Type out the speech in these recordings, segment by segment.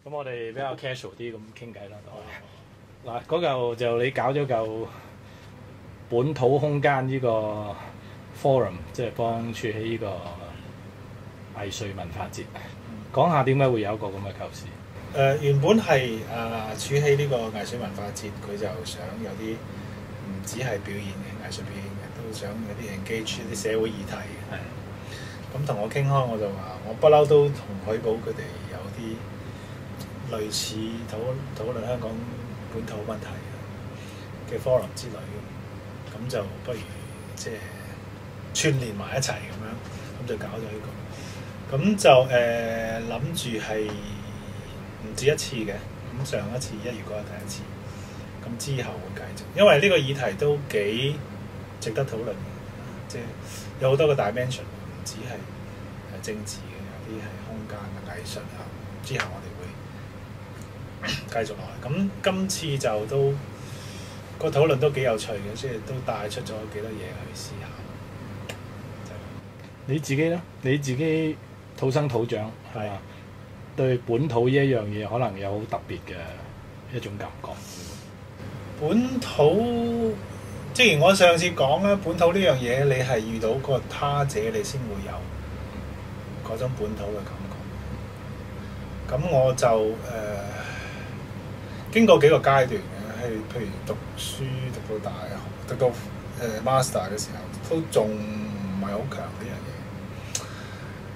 咁我哋比較 casual 啲咁傾偈啦，都係嗱嗰嚿就你搞咗嚿本土空間呢個 forum， 即係幫處起呢個藝術文化節，講下點解會有一個咁嘅構思？原本係處起呢個藝術文化節，佢就想有啲唔止係表演嘅藝術表演嘅，都想有啲 engage 啲社會議題嘅。係。咁同我傾開，我就話我不嬲都同許寶佢哋有啲類似討論香港本土問題嘅 forum 之類嘅，咁就不如即係串連埋一齊咁樣，咁就搞咗呢個。咁就諗住係唔止一次嘅，咁上一次1月嗰日第一次，咁之後會繼續，因為呢個議題都幾值得討論嘅，即係有好多個 dimension，唔止係政治嘅，有啲係空間嘅藝術啊。之後我哋會繼續落去。咁今次就都個討論都幾有趣嘅，即係都帶出咗幾多嘢去思考。你自己咧？你自己土生土長係嘛？對本土呢一樣嘢可能有好特別嘅一種感覺。本土，正如我上次講啦，本土呢樣嘢你係遇到個他者，你先會有嗰種本土嘅感覺。咁我就經過幾個階段嘅，譬如讀書讀到大學，讀到master 嘅時候，都仲唔係好強呢樣嘢。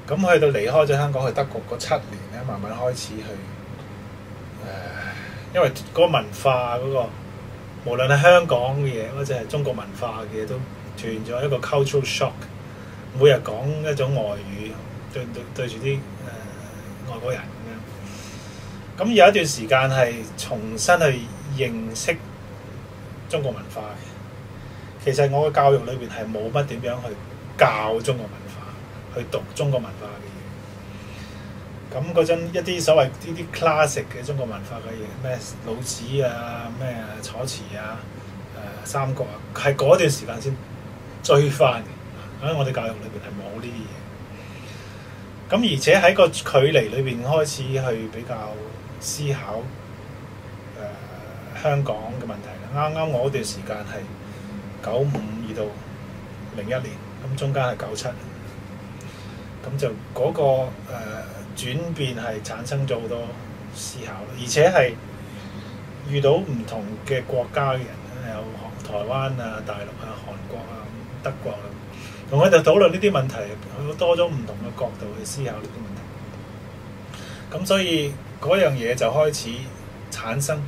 咁去到離開咗香港去德國嗰7年咧，慢慢開始去因為嗰個文化嗰個，無論係香港嘅嘢或者係中國文化嘅嘢，都斷咗一個 cultural shock。每日講一種外語，對住啲外國人咁樣。咁有一段時間係重新去認識中國文化嘅。其實我嘅教育裏邊係冇乜點樣去教中國文化，去讀中國文化嘅嘢。咁嗰陣一啲所謂呢啲 classic 嘅中國文化嘅嘢，咩老子啊、咩楚辭啊、三國啊，係嗰段時間先追翻嘅。喺我哋教育裏邊係冇呢啲嘢。咁而且喺個距離裏邊開始去比較思考香港嘅問題啦。啱啱我嗰段時間係95至到01年，咁中間係97。咁就嗰個轉變係產生咗好多思考，而且係遇到唔同嘅國家嘅人，有台灣啊、大陸啊、韓國啊、德國啊，同佢哋討論呢啲問題，多咗唔同嘅角度去思考呢啲問題。咁所以嗰樣嘢就開始產生，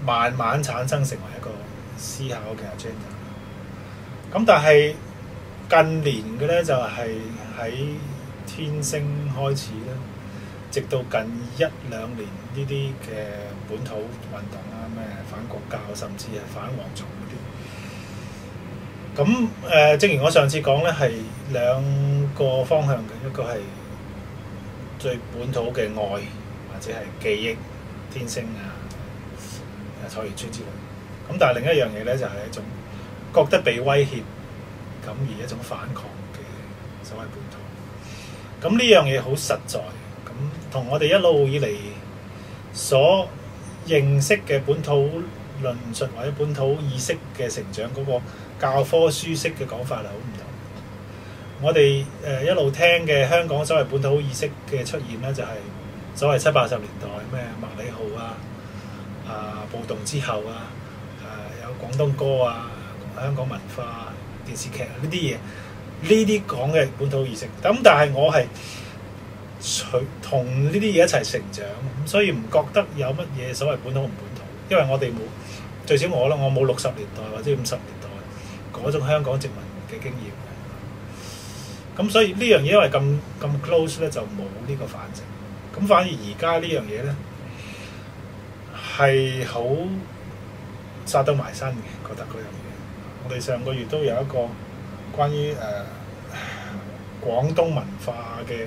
慢慢產生成為一個思考嘅 agenda。咁但係近年嘅咧就係喺天星開始啦，直到近1-2年呢啲嘅本土運動啦，咩反國教甚至係反蝗蟲嗰啲。咁正如我上次講咧，係兩個方向嘅，一個係最本土嘅愛或者係記憶，天星啊、菜園村之類。咁但係另一樣嘢咧就係一種覺得被威脅，咁而一種反抗嘅所謂本土。咁呢樣嘢好實在，咁同我哋一路以嚟所認識嘅本土論述或者本土意識嘅成長嗰個教科書式嘅講法係好唔同。我哋一路聽嘅香港所謂本土意識嘅出現咧，就係所謂70-80年代咩麥理浩啊、暴動之後啊、有廣東歌啊、香港文化、電視劇啊呢啲嘢。呢啲講嘅本土意識，咁但係我係同呢啲嘢一齊成長，咁所以唔覺得有乜嘢所謂本土唔本土，因為我哋冇，最少我冇60年代或者50年代嗰種香港殖民嘅經驗，咁所以呢樣嘢因為咁 close 咧就冇呢個反證，咁反而而家呢樣嘢咧係好殺到埋身嘅，覺得嗰樣嘢。我哋上個月都有一個關於廣東文化嘅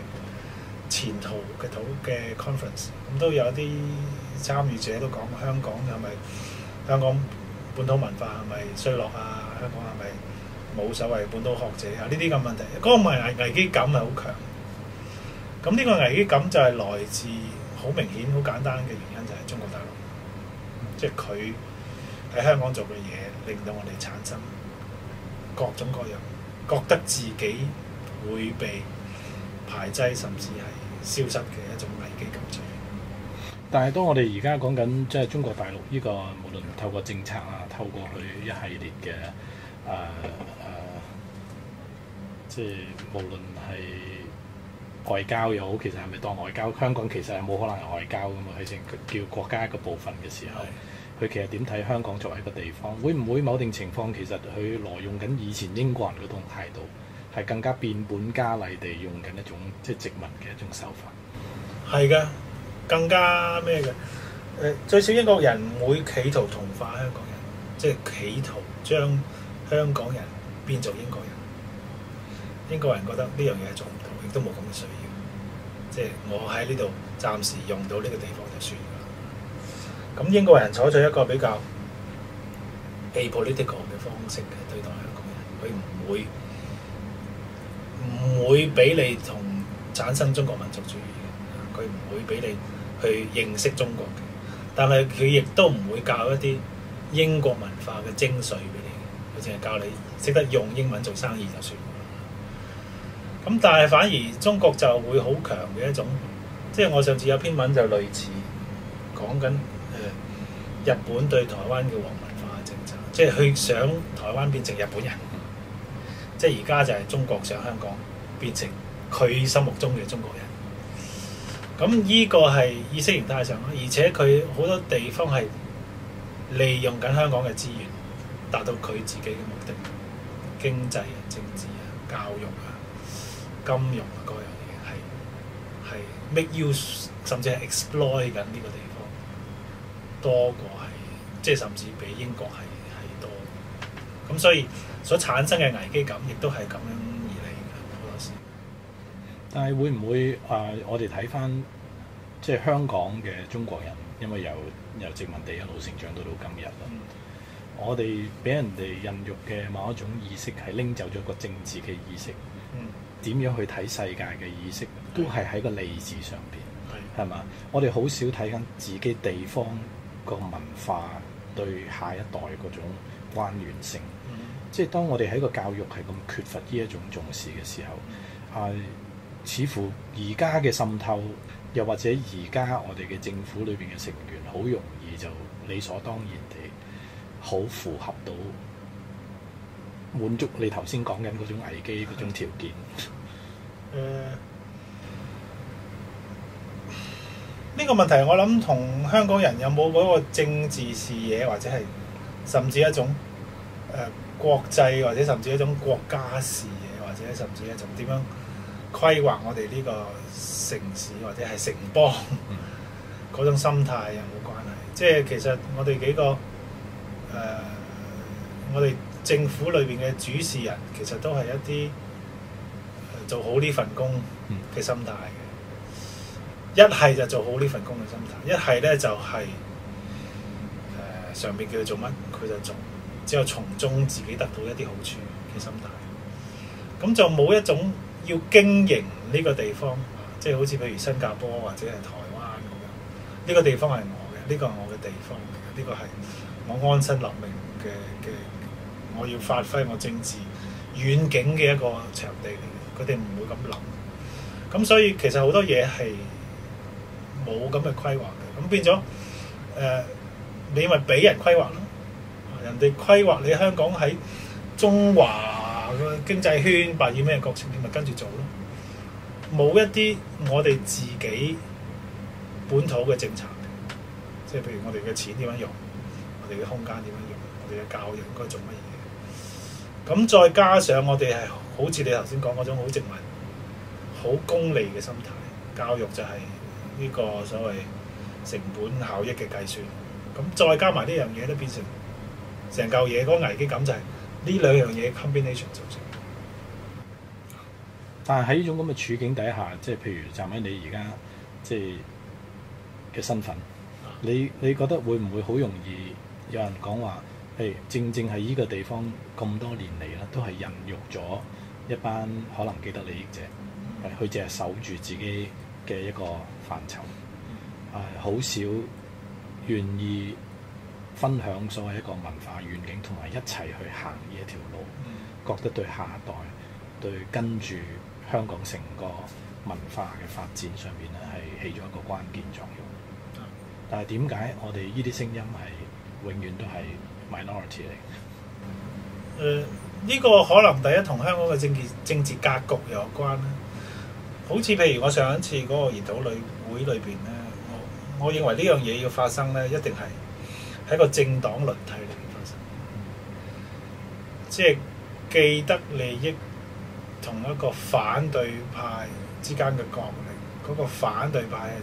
前途嘅 conference， 咁都有啲參與者都講香港係咪香港本土文化係咪衰落啊？香港係咪冇所謂本土學者啊？呢啲咁問題，嗰個危機感係好強。咁呢個危機感就係來自好明顯、好簡單嘅原因就係中國大陸，即係佢喺香港做嘅嘢，令到我哋產生各種各樣覺得自己會被排擠，甚至係消失嘅一種危機感出現。但係當我哋而家講緊即係中國大陸呢個，無論透過政策啊，透過佢一系列嘅即係無論係外交又好，其實係咪當外交？香港其實係冇可能係外交噶嘛，係成叫國家一個部分嘅時候，佢其實點睇香港作為一個地方？會唔會某定情況其實佢挪用緊以前英國人嗰種態度，係更加變本加厲地用緊一種即係殖民嘅一種手法？係嘅，更加咩嘅？最少英國人唔會企圖同化香港人，即係企圖將香港人變做英國人。英國人覺得呢樣嘢係做唔到，亦都冇咁嘅需要。即係我喺呢度暫時用到呢個地方就算啦。咁英國人採取一個比較 apolitical 嘅方式嘅對待香港人，佢唔會俾你同產生中國民族主義嘅，佢唔會俾你去認識中國嘅。但係佢亦都唔會教一啲英國文化嘅精髓俾你，佢淨係教你識得用英文做生意就算。咁但係反而中國就會好強嘅一種，即係我上次有篇文就類似講緊日本對台灣嘅皇文化政策，即係佢想台灣變成日本人，即係而家就係中國想香港變成佢心目中嘅中國人。咁呢個係意識形態上啦，而且佢好多地方係利用緊香港嘅資源，達到佢自己嘅目的，經濟啊、政治啊、教育啊、金融啊嗰樣嘢係 make use， 甚至係 exploit 緊呢個地方，多過係即係甚至比英國係多。咁所以所產生嘅危機感，亦都係咁樣而嚟嘅好多時。但係會唔會我哋睇翻即係香港嘅中國人，因為由殖民地一路成長到今日啦，我哋俾人哋孕育嘅某一種意識係拎走咗個政治嘅意識，點樣去睇世界嘅意識，都係喺個利字上邊，係嘛？我哋好少睇緊自己地方個文化對下一代嗰種關聯性。即係當我哋喺個教育係咁缺乏呢一種重視嘅時候，似乎而家嘅滲透，又或者而家我哋嘅政府裏邊嘅成員，好容易就理所當然地好符合到滿足你頭先講緊嗰種危機嗰種條件。呢個問題我諗同香港人有冇嗰個政治視野，或者係甚至一種國際，或者甚至一種國家視野，或者甚至一種點樣規劃我哋呢個城市或者係城邦嗰種心態有冇關係？即係其實我哋幾個我哋政府裏邊嘅主事人，其實都係一啲做好呢份工嘅心態嘅。一係就做好呢份工嘅心態，一係咧就係、上邊叫佢做乜佢就做，之後從中自己得到一啲好處嘅心態。咁就冇一種要經營呢個地方，即係好似譬如新加坡或者係台灣咁樣，呢個地方係我嘅，呢個係我嘅地方嚟嘅，呢個係我安身立命嘅，我要發揮我政治遠景嘅一個場地嚟嘅。佢哋唔會咁諗，咁所以其實好多嘢係冇咁嘅規劃嘅。咁變咗你咪俾人規劃咯，人哋規劃你香港喺中華嘅經濟圈扮演咩角色，你咪跟住做咯。冇一啲我哋自己本土嘅政策，即係譬如我哋嘅錢點樣用，我哋嘅空間點樣用，我哋嘅教育應該做乜嘢。咁再加上我哋係好似你頭先講嗰種好殖民、好功利嘅心態，教育就係呢個所謂成本效益嘅計算。咁再加埋呢樣嘢都變成成嚿嘢，嗰個危機感就係呢兩樣嘢 combination 造成。但係喺呢種咁嘅處境底下，即係譬如站喺你而家即係嘅身份，你覺得會唔會好容易有人講話？正正係呢個地方咁多年嚟啦，都係孕育咗一班可能既得利益者，佢淨係守住自己嘅一個範疇，好少願意分享所謂一個文化願景，同埋一齊去行呢一條路，覺得對下一代、對跟住香港成個文化嘅發展上面咧係起咗一個關鍵作用。但係點解我哋呢啲聲音係永遠都係 minority 嚟？呢個可能第一同香港嘅政治格局有關啦。好似譬如我上一次嗰個研討會裏邊咧，我認為呢樣嘢要發生咧，一定係喺個政黨輪替裏邊發生。即係既得利益同一個反對派之間嘅角力，嗰個反對派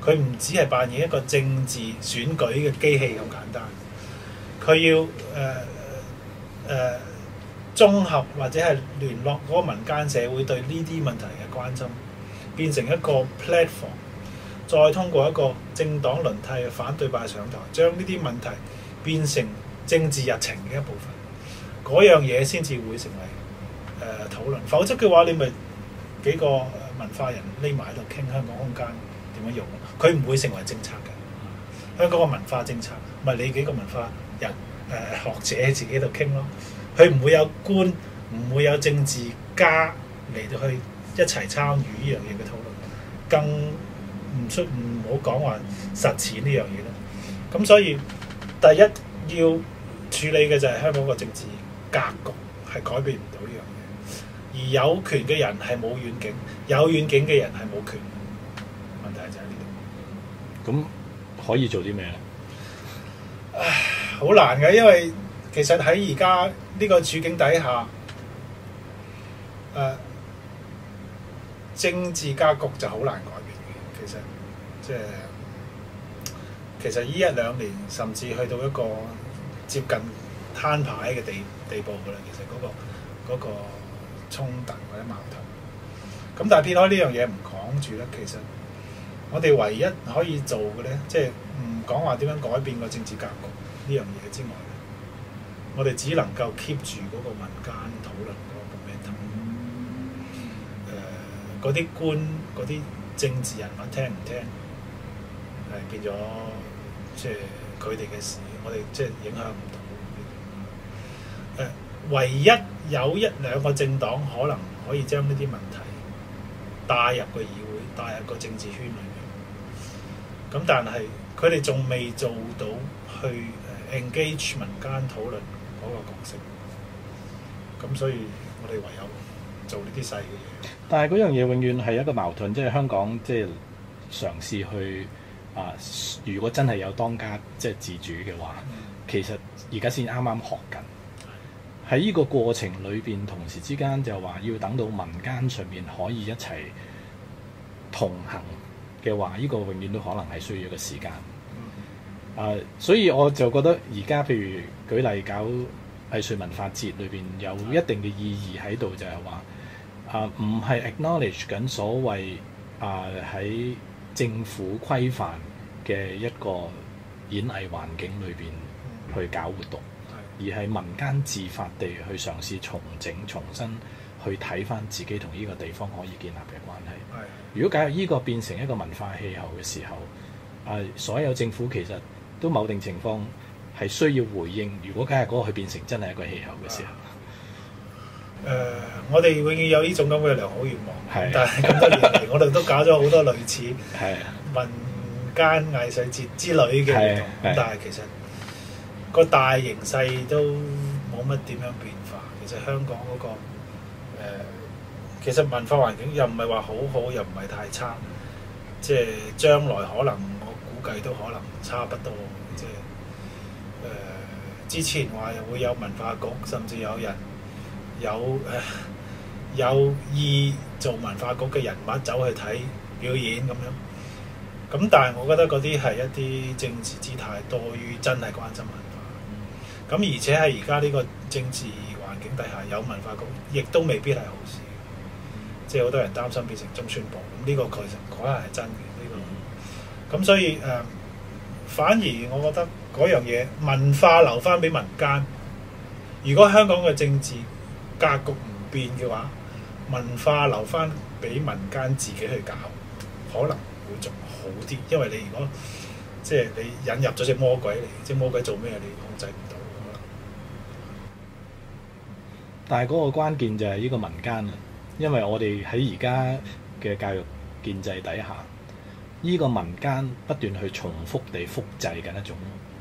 佢唔只係扮演一個政治選舉嘅機器咁簡單，佢要綜合或者係聯絡嗰個民間社會對呢啲問題嘅關心，變成一個 platform， 再通過一個政黨輪替嘅反對派上台，將呢啲問題變成政治日程嘅一部分，嗰樣嘢先至會成為討論。否則嘅話，你咪幾個文化人匿埋喺度傾香港空間點樣用，佢唔會成為政策嘅。香港嘅文化政策咪你幾個文化人學者自己喺度傾咯。佢唔會有官，唔會有政治家嚟到去一齊參與呢樣嘢嘅討論，更唔好講話實踐呢樣嘢咯。咁所以第一要處理嘅就係香港個政治格局係改變唔到呢樣嘢，而有權嘅人係冇遠景，有遠景嘅人係冇權。問題就喺呢度。咁可以做啲咩咧？好難嘅，因為其實喺而家呢個處境底下，政治格局就好難改變嘅。其實呢一兩年，甚至去到一個接近攤牌嘅地步㗎啦。其實嗰個衝突或者矛盾，咁但係撇開呢樣嘢唔講住咧，其實我哋唯一可以做嘅咧，即係唔講話點樣改變個政治格局呢樣嘢之外，我哋只能夠 keep 住嗰個民間討論嗰個 momentum。嗰啲官、嗰啲政治人物聽唔聽，係變咗即係佢哋嘅事，我哋即係影響唔到。唯一有一兩個政黨可能可以將呢啲問題帶入個議會、帶入個政治圈裏面。咁但係佢哋仲未做到去engage 民間討論嗰個角色。咁所以我哋唯有做呢啲細嘅嘢。但係嗰樣嘢永遠係一個矛盾，即係香港即係嘗試去如果真係有當家即係自主嘅話，其實而家先啱啱學緊。喺呢個過程裏邊，同時之間就話要等到民間上面可以一齊同行嘅話，呢個永遠都可能係需要一個時間。所以我就覺得而家譬如舉例搞藝術文化節裏邊有一定嘅意義喺度，就係話唔係 acknowledge 緊所謂喺政府規範嘅一個演藝環境裏邊去搞活動，而係民間自發地去嘗試重新去睇翻自己同呢個地方可以建立嘅關係。如果假如呢個變成一個文化氣候嘅時候，所有政府其實都某定情況係需要回應。如果假如嗰個去變成真係一個氣候嘅時候，我哋永遠有呢種咁嘅良好願望，但係咁多年嚟，我哋都搞咗好多類似民間藝術節之類嘅活動，但係其實個大形勢都冇乜點樣變化。其實香港嗰個其實文化環境又唔係話好好，又唔係太差，即係將來可能我估計都可能差不多。即係之前話又會有文化局，甚至有人有意做文化局嘅人物走去睇表演咁樣。咁但係我覺得嗰啲係一啲政治姿態多於真係關心文化。咁而且喺而家呢個政治環境底下，有文化局亦都未必係好事。即係好多人擔心變成中宣部，呢個其實可能係真嘅呢個。咁所以反而我覺得嗰樣嘢文化留翻俾民間。如果香港嘅政治格局唔變嘅話，文化留翻俾民間自己去搞，可能會仲好。好啲，因為你如果即係你引入咗隻魔鬼嚟，隻魔鬼做咩你控制唔到。但係嗰個關鍵就係呢個民間啊，因為我哋喺而家嘅教育建制底下，呢個民間不斷去重複地複製緊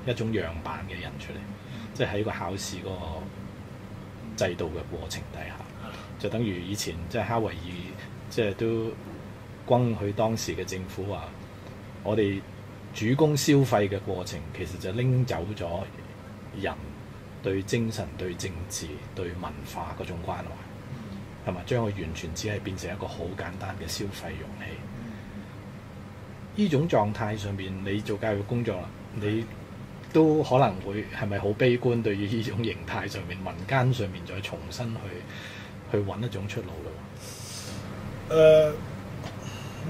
一種樣板嘅人出嚟，即係喺個考試嗰個制度嘅過程底下，就等於以前即係哈維爾即係都轟佢當時嘅政府話，我哋主攻消費嘅過程其實就拎走咗人對精神、對政治、對文化嗰種關懷，係咪將佢完全只係變成一個好簡單嘅消費容器？呢種狀態上面，你做教育工作啦，你都可能會係咪好悲觀對於呢種形態上面、民間上面再重新去揾一種出路咯？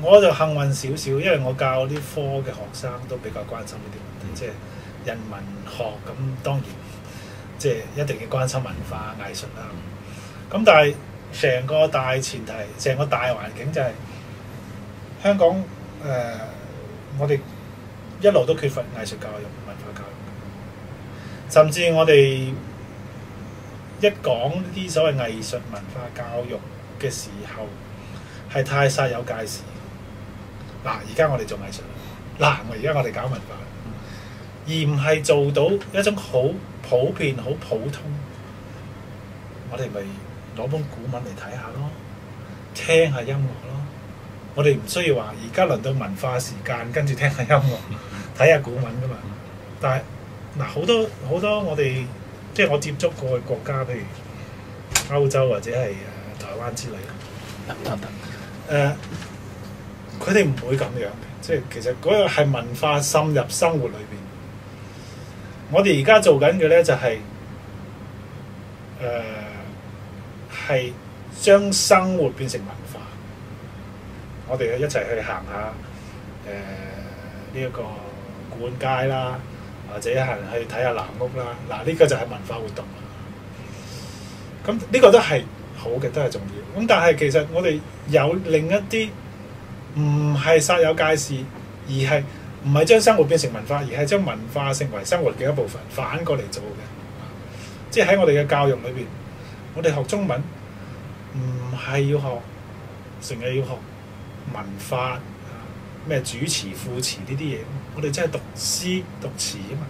我就幸運少少，因為我教啲科嘅學生都比較關心呢啲問題，即係人文學咁，當然即係一定要關心文化藝術啦。咁但係成個大前提、成個大環境就係香港我哋一路都缺乏藝術教育、文化教育，甚至我哋一講呢啲所謂藝術文化教育嘅時候，係太煞有介事。嗱，而家我哋做藝術，而家我哋搞文化，而唔係做到一種好普遍、好普通。我哋咪攞本古文嚟睇下咯，聽下音樂咯。我哋唔需要話而家輪到文化時間，跟住聽下音樂、睇下古文噶嘛。但係嗱，好多我哋即係我接觸過嘅國家，譬如歐洲或者係台灣之類啦，佢哋唔會咁樣嘅，即係其實嗰個係文化滲入生活裏邊。我哋而家做緊嘅咧就係係將生活變成文化。我哋一齊去行下呢一個古玩街啦，或者行去睇下南屋啦。嗱，呢個就係文化活動啦。咁呢個都係好嘅，都係重要。咁但係其實我哋有另一啲唔係煞有介事，而係唔係將生活變成文化，而係將文化成為生活嘅一部分，反過嚟做嘅。即係喺我哋嘅教育裏邊，我哋學中文唔係要學，成日要學文化咩主詞副詞呢啲嘢。我哋真係讀詩讀詞啊嘛。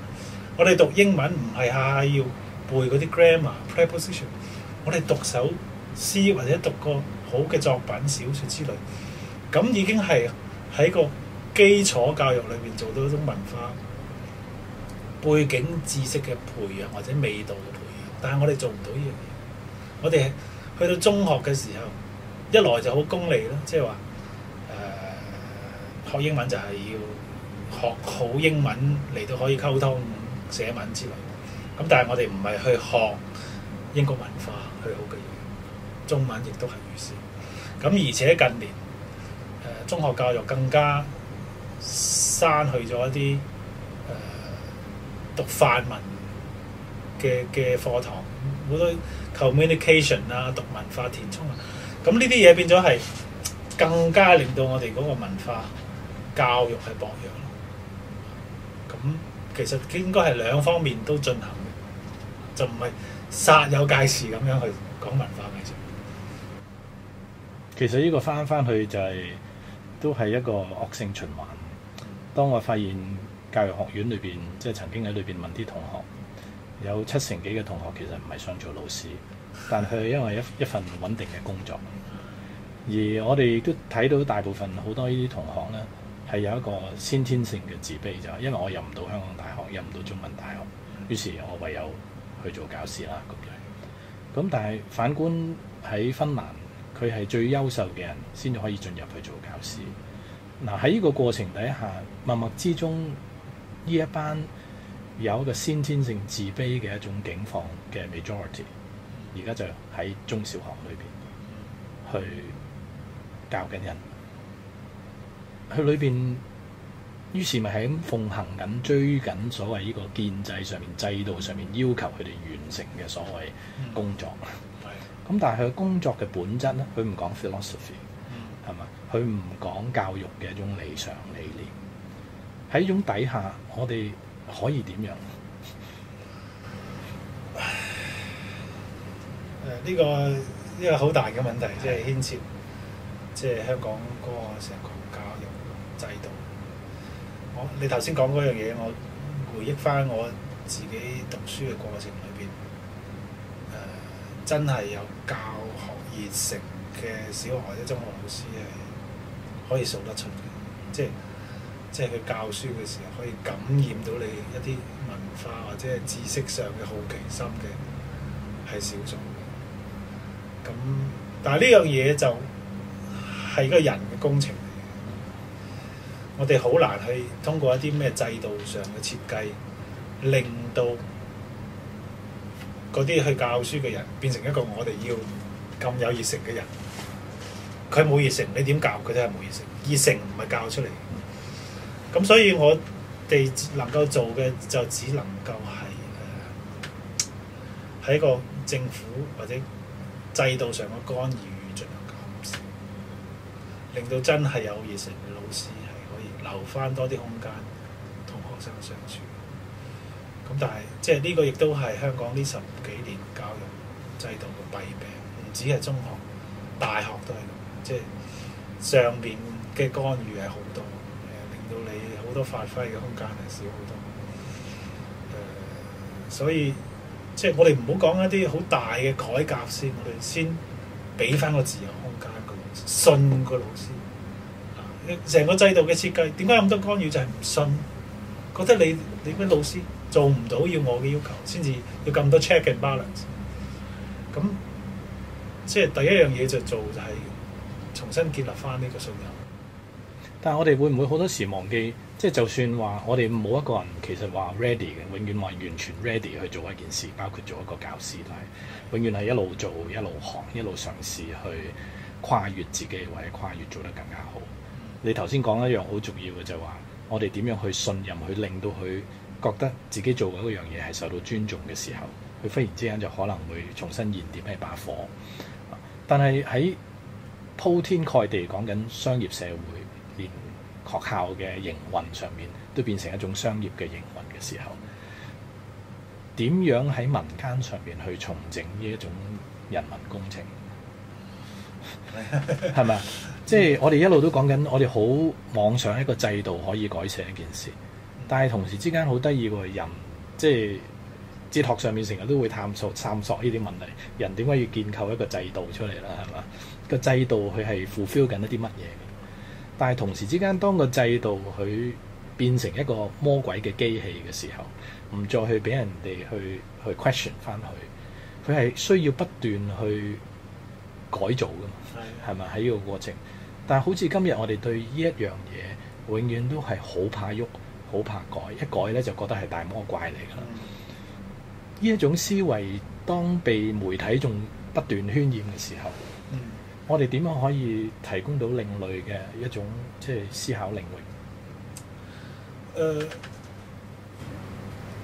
我哋讀英文唔係下下要背嗰啲 grammar preposition， 我哋讀首詩或者讀個好嘅作品小説之類。咁已經係喺個基礎教育裏邊做到一種文化背景知識嘅培養或者味道嘅培養，但係我哋做唔到呢樣嘢。我哋去到中學嘅時候，一來就好功利咯，即係話學英文就係要學好英文嚟到可以溝通寫文之類。咁但係我哋唔係去學英國文化去好嘅嘢，中文亦都係如是。咁而且近年中學教育更加刪去咗一啲讀範文嘅課堂，好多 communication 啊，讀文化填充啊，咁呢啲嘢變咗係更加令到我哋嗰個文化教育係薄弱。咁其實應該係兩方面都進行嘅，就唔係煞有介事咁樣去講文化藝術。其實呢個翻去就係都係一個惡性循環。當我發現教育學院裏邊，即係曾經喺裏邊問啲同學，有70%幾嘅同學其實唔係想做老師，但係因為一份穩定嘅工作。而我哋都睇到大部分好多呢啲同學呢，係有一個先天性嘅自卑，就係因為我入唔到香港大學，入唔到中文大學，於是我唯有去做教師啦咁樣。咁但係反觀喺芬蘭，佢係最優秀嘅人先至可以進入去做教師。嗱，喺呢個過程底下，默默之中呢一班有一個先天性自卑嘅一種境況嘅 majority， 而家就喺中小學裏邊去教緊人，佢裏邊於是咪係咁奉行緊、追緊所謂呢個建制上面、制度上面要求佢哋完成嘅所謂工作。咁但係佢工作嘅本質咧，佢唔講 philosophy，係嘛？佢唔講教育嘅一種理想理念。喺呢種底下，我哋可以點樣？呢個好大嘅問題，即係牽涉即係香港嗰個成個教育制度。你頭先講嗰樣嘢，我回憶翻我自己讀書嘅過程裏邊，真係有教學熱誠嘅小學或者中學老師係可以數得出嘅，即係佢教書嘅時候可以感染到你一啲文化或者係知識上嘅好奇心嘅係少數。咁但係呢樣嘢就係個人嘅工程嚟嘅，我哋好難去通過一啲咩制度上嘅設計，令到嗰啲去教書嘅人變成一個我哋要咁有熱誠嘅人。佢冇熱誠，你點教佢都係冇熱誠。熱誠唔係教出嚟。咁所以我哋能夠做嘅就只能夠係喺個政府或者制度上嘅干預進行減少，令到真係有熱誠嘅老師係可以留翻多啲空間同學生相處。咁但係即係呢個亦都係香港呢10幾年教育制度嘅弊病，唔止係中學、大學都係咁，即係上邊嘅干預係好多，令到你好多發揮嘅空間係少好多。所以即係我哋唔好講一啲好大嘅改革先，我哋先俾翻個自由空間個老師，信個老師。成個制度嘅設計點解咁多干預？就係唔信，覺得你啲老師做唔到要我嘅要求，先至要咁多 check and balance。咁即係第一樣嘢就做就係重新建立翻呢個信任。但係我哋會唔會好多時忘記？即係就算話我哋冇一個人其實話 ready 嘅，永遠話完全 ready 去做一件事，包括做一個教師，但係永遠係一路做、一路學、一路嘗試去跨越自己，或者跨越做得更加好。你頭先講一樣好重要嘅就係話，我哋點樣去信任，去令到佢覺得自己做嗰樣嘢係受到尊重嘅時候，佢忽然之間就可能會重新燃點一把火。但係喺鋪天蓋地講緊商業社會，連學校嘅營運上面都變成一種商業嘅營運嘅時候，點樣喺民間上面去重整呢一種人民工程？係咪？即係我哋一路都講緊，我哋好妄想一個制度可以改寫一件事，但係同時之間好得意喎，人即係哲學上面成日都會探索呢啲問題。人點解要建構一個制度出嚟啦？係嘛？個制度佢係 fulfill 緊一啲乜嘢？但係同時之間，當個制度佢變成一個魔鬼嘅機器嘅時候，唔再去俾人哋去 question 翻佢，佢係需要不斷去改造噶嘛，係咪喺呢個過程？但係好似今日我哋對呢一樣嘢，永遠都係好怕喐，好怕改，一改咧就覺得係大魔怪嚟㗎啦。呢一種思維，當被媒體仲不斷渲染嘅時候，我哋點樣可以提供到另類嘅一種即係思考領域？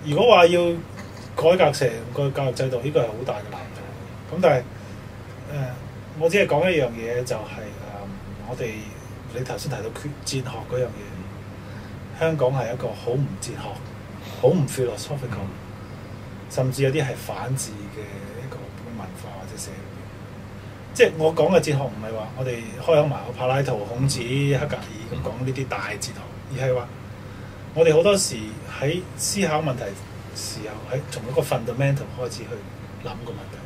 如果話要改革成個教育制度，呢個係好大嘅難度。咁但係我只係講一樣嘢，就係我哋你頭先提到哲學嗰樣嘢，香港係一個好唔哲學、好唔 philosophical，甚至有啲係反智嘅一個文化或者社會。即係我講嘅哲學唔係話我哋開口埋口柏拉圖、孔子、黑格爾咁講呢啲大哲學，而係話我哋好多時喺思考問題時候，喺從一個 fundamental 開始去諗個問題。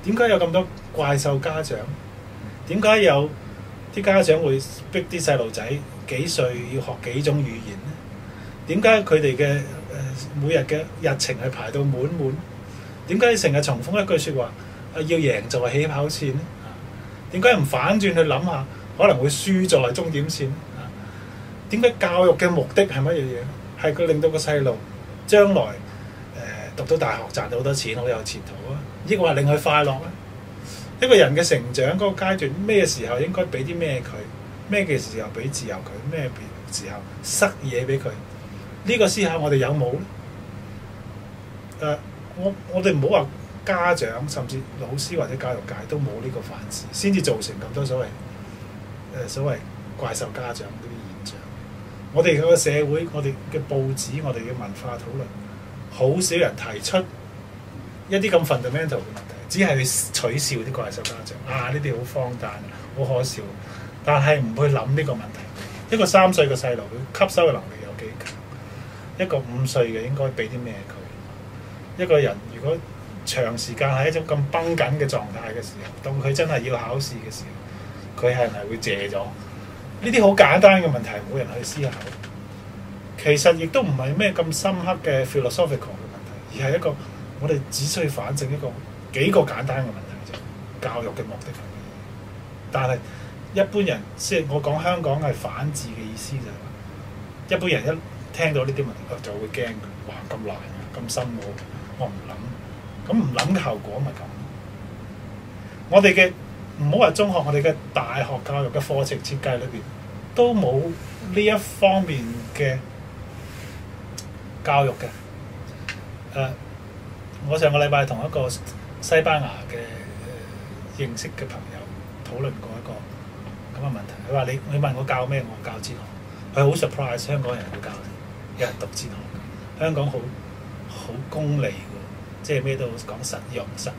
點解有咁多怪獸家長？點解有啲家長會逼啲細路仔幾歲要學幾種語言咧？點解佢哋嘅每日嘅日程係排到滿滿？點解成日重複一句説話？要贏就係起跑線咧？點解唔反轉去諗下，可能會輸就係終點線咧？點解教育嘅目的係乜嘢嘢？係佢令到個細路將來讀到大學賺到好多錢，好有前途啊！抑或令佢快樂咧？一個人嘅成長嗰個階段，咩時候應該俾啲咩佢？咩嘅時候俾自由佢？咩時候塞嘢俾佢？呢個思考我哋有冇咧？我哋唔好話家長，甚至老師或者教育界都冇呢個反思，先至造成咁多所謂所謂怪獸家長嗰啲現象。我哋個社會、我哋嘅報紙、我哋嘅文化討論，好少人提出一啲咁 fundamental 嘅問題，只係去取笑啲怪獸家長啊！呢啲好荒誕，好可笑，但係唔去諗呢個問題。一個3歲嘅細路，佢吸收嘅能力有幾強？一個5歲嘅應該俾啲咩佢？一個人如果長時間喺一種咁繃緊嘅狀態嘅時候，到佢真係要考試嘅時候，佢係咪會謝咗？呢啲好簡單嘅問題，冇人去思考。其實亦都唔係咩咁深刻嘅 philosophical 嘅問題，而係一個我哋只需要反省幾個簡單嘅問題啫。教育嘅目的係乜嘢？但係一般人即係我講香港係反智嘅意思就係話，一般人一聽到呢啲問題就會驚佢，哇咁難啊，咁深奧，我唔諗。咁唔諗嘅後果咪咁？我哋嘅唔好話中學，我哋嘅大學教育嘅課程設計裏邊都冇呢一方面嘅教育嘅。我上個禮拜同一個西班牙嘅認識嘅朋友討論過一個咁嘅問題。佢話你問我教咩？我教哲學。佢好 surprise 香港人會教有人讀哲學。香港好功利。即係咩都講實用實效，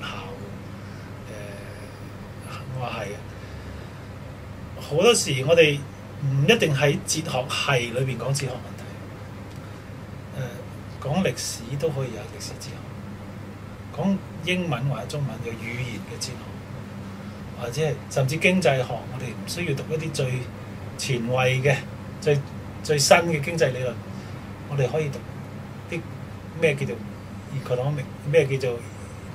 我話係啊！好多時我哋唔一定喺哲學系裏邊講哲學問題，講歷史都可以有歷史哲學，講英文或者中文有語言嘅哲學，或者係甚至經濟學，我哋唔需要讀一啲最前衛嘅、最新嘅經濟理論，我哋可以讀啲咩叫做economic 咩叫做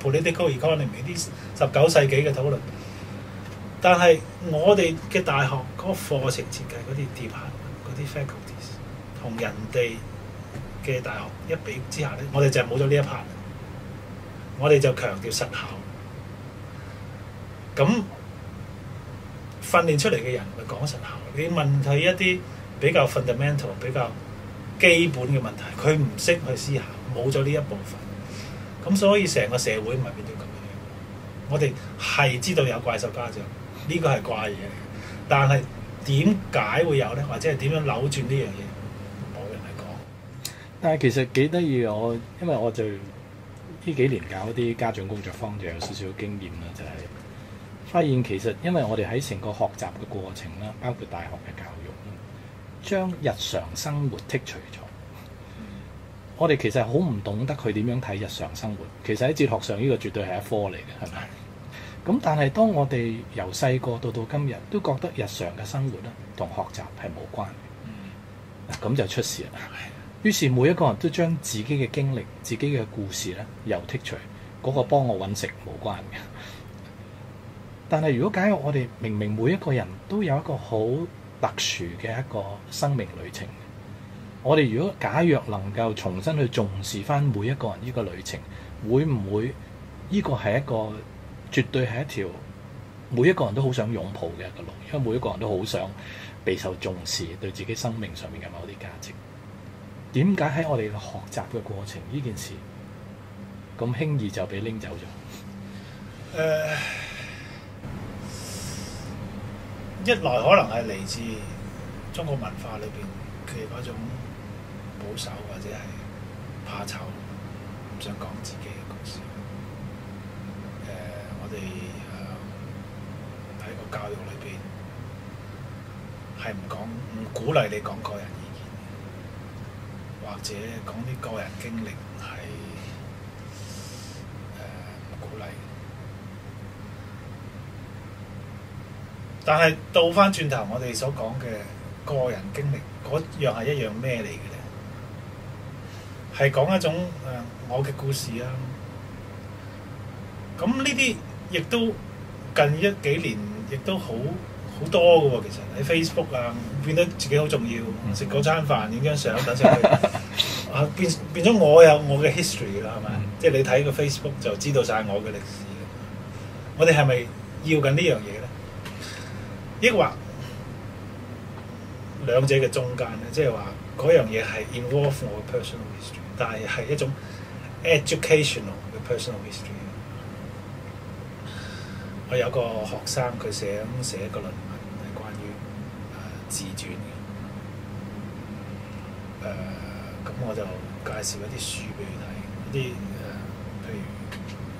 political economy 啲19世紀嘅討論，但係我哋嘅大學嗰個課程設計嗰啲 department 嗰啲 faculties 同人哋嘅大學一比之下咧，我哋就係冇咗呢一 part， 我哋就強調實效。咁訓練出嚟嘅人咪講實效。你問佢一啲比較 fundamental 比較基本嘅問題，佢唔識去思考，冇咗呢一部分。咁所以成個社會咪變咗咁樣。我哋係知道有怪獸家長，呢個係怪嘢嚟嘅。但係點解會有咧？或者係點樣扭轉呢樣嘢？冇人嚟講。但係其實幾得意嘅，因為我就呢幾年搞啲家長工作坊，就有少少經驗啦，就係發現其實因為我哋喺成個學習嘅過程啦，包括大學嘅教育啦，將日常生活剔除咗。我哋其實好唔懂得佢點樣睇日常生活。其實喺哲學上呢個絕對係一科嚟嘅，係咪？咁但係當我哋由細個到今日都覺得日常嘅生活咧同學習係冇關嘅，咁就出事啦。於是每一個人都將自己嘅經歷、自己嘅故事咧又剔除，嗰個幫我揾食冇關嘅。但係如果假如我哋明明每一個人都有一個好特殊嘅一個生命旅程，我哋如果假若能夠重新去重視翻每一個人呢個旅程，會唔會呢個係一個絕對係一條每一個人都好想擁抱嘅一個路？因為每一個人都好想備受重視，對自己生命上面嘅某啲價值。點解喺我哋嘅學習嘅過程呢件事咁輕易就俾拎走咗？一來可能係嚟自中國文化裏邊嘅嗰種保守或者係怕醜，唔想講自己嘅故事。我哋喺個教育裏邊係唔鼓勵你講個人意見，或者講啲個人經歷係唔鼓勵。但係倒翻轉頭，我哋所講嘅個人經歷嗰樣係一樣咩嚟嘅咧？係講一種我嘅故事啊。咁呢啲亦都近幾年亦都好多嘅喎。其實喺 Facebook 啊，變得自己好重要。食嗰餐飯影張相等上去啊，變咗我有我嘅 history 啦，係咪？即係你睇個 Facebook 就知道晒我嘅歷史。我哋係咪要緊呢樣嘢咧？抑或兩者嘅中間咧，即係話嗰樣嘢係 involve 我嘅 personal history， 但係係一種 educational 嘅 personal history。我有個學生佢想寫一個論文係關於自傳嘅。咁我就介紹一啲書俾佢睇，一啲譬如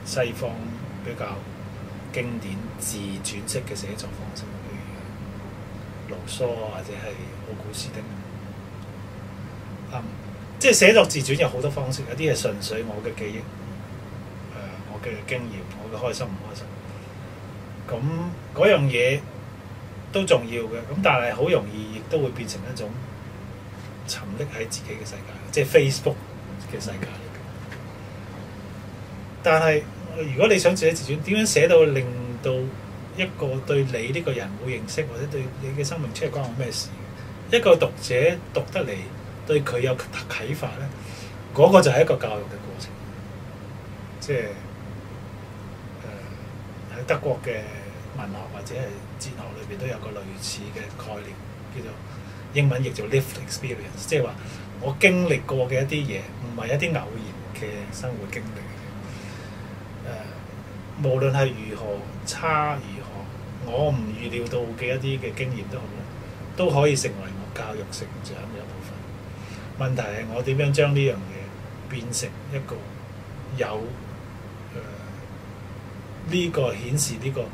西方比較經典自傳式嘅寫作方式，譬如盧梭或者係奧古斯丁。即係寫作自傳有好多方式，有啲係純粹我嘅記憶，我嘅經驗，我嘅開心唔開心。咁嗰樣嘢都重要嘅，咁但係好容易亦都會變成一種沉溺喺自己嘅世界，即係 Facebook 嘅世界裏邊。但係如果你想寫自傳，點樣寫到令到一個對你呢個人冇認識，或者對你嘅生命出係關我咩事？一個讀者讀得嚟對佢有啟發咧，嗰個就係一個教育嘅過程。即係喺德國嘅文學或者係哲學裏邊都有個類似嘅概念，叫做英文譯做 lived experience， 即係話我經歷過嘅一啲嘢，唔係一啲偶然嘅生活經歷。無論係如何差如何，我唔預料到嘅一啲嘅經驗都好啦，都可以成為我教育成長嘅一部分。問題係我點樣將呢樣嘢變成一個有呢個顯示呢個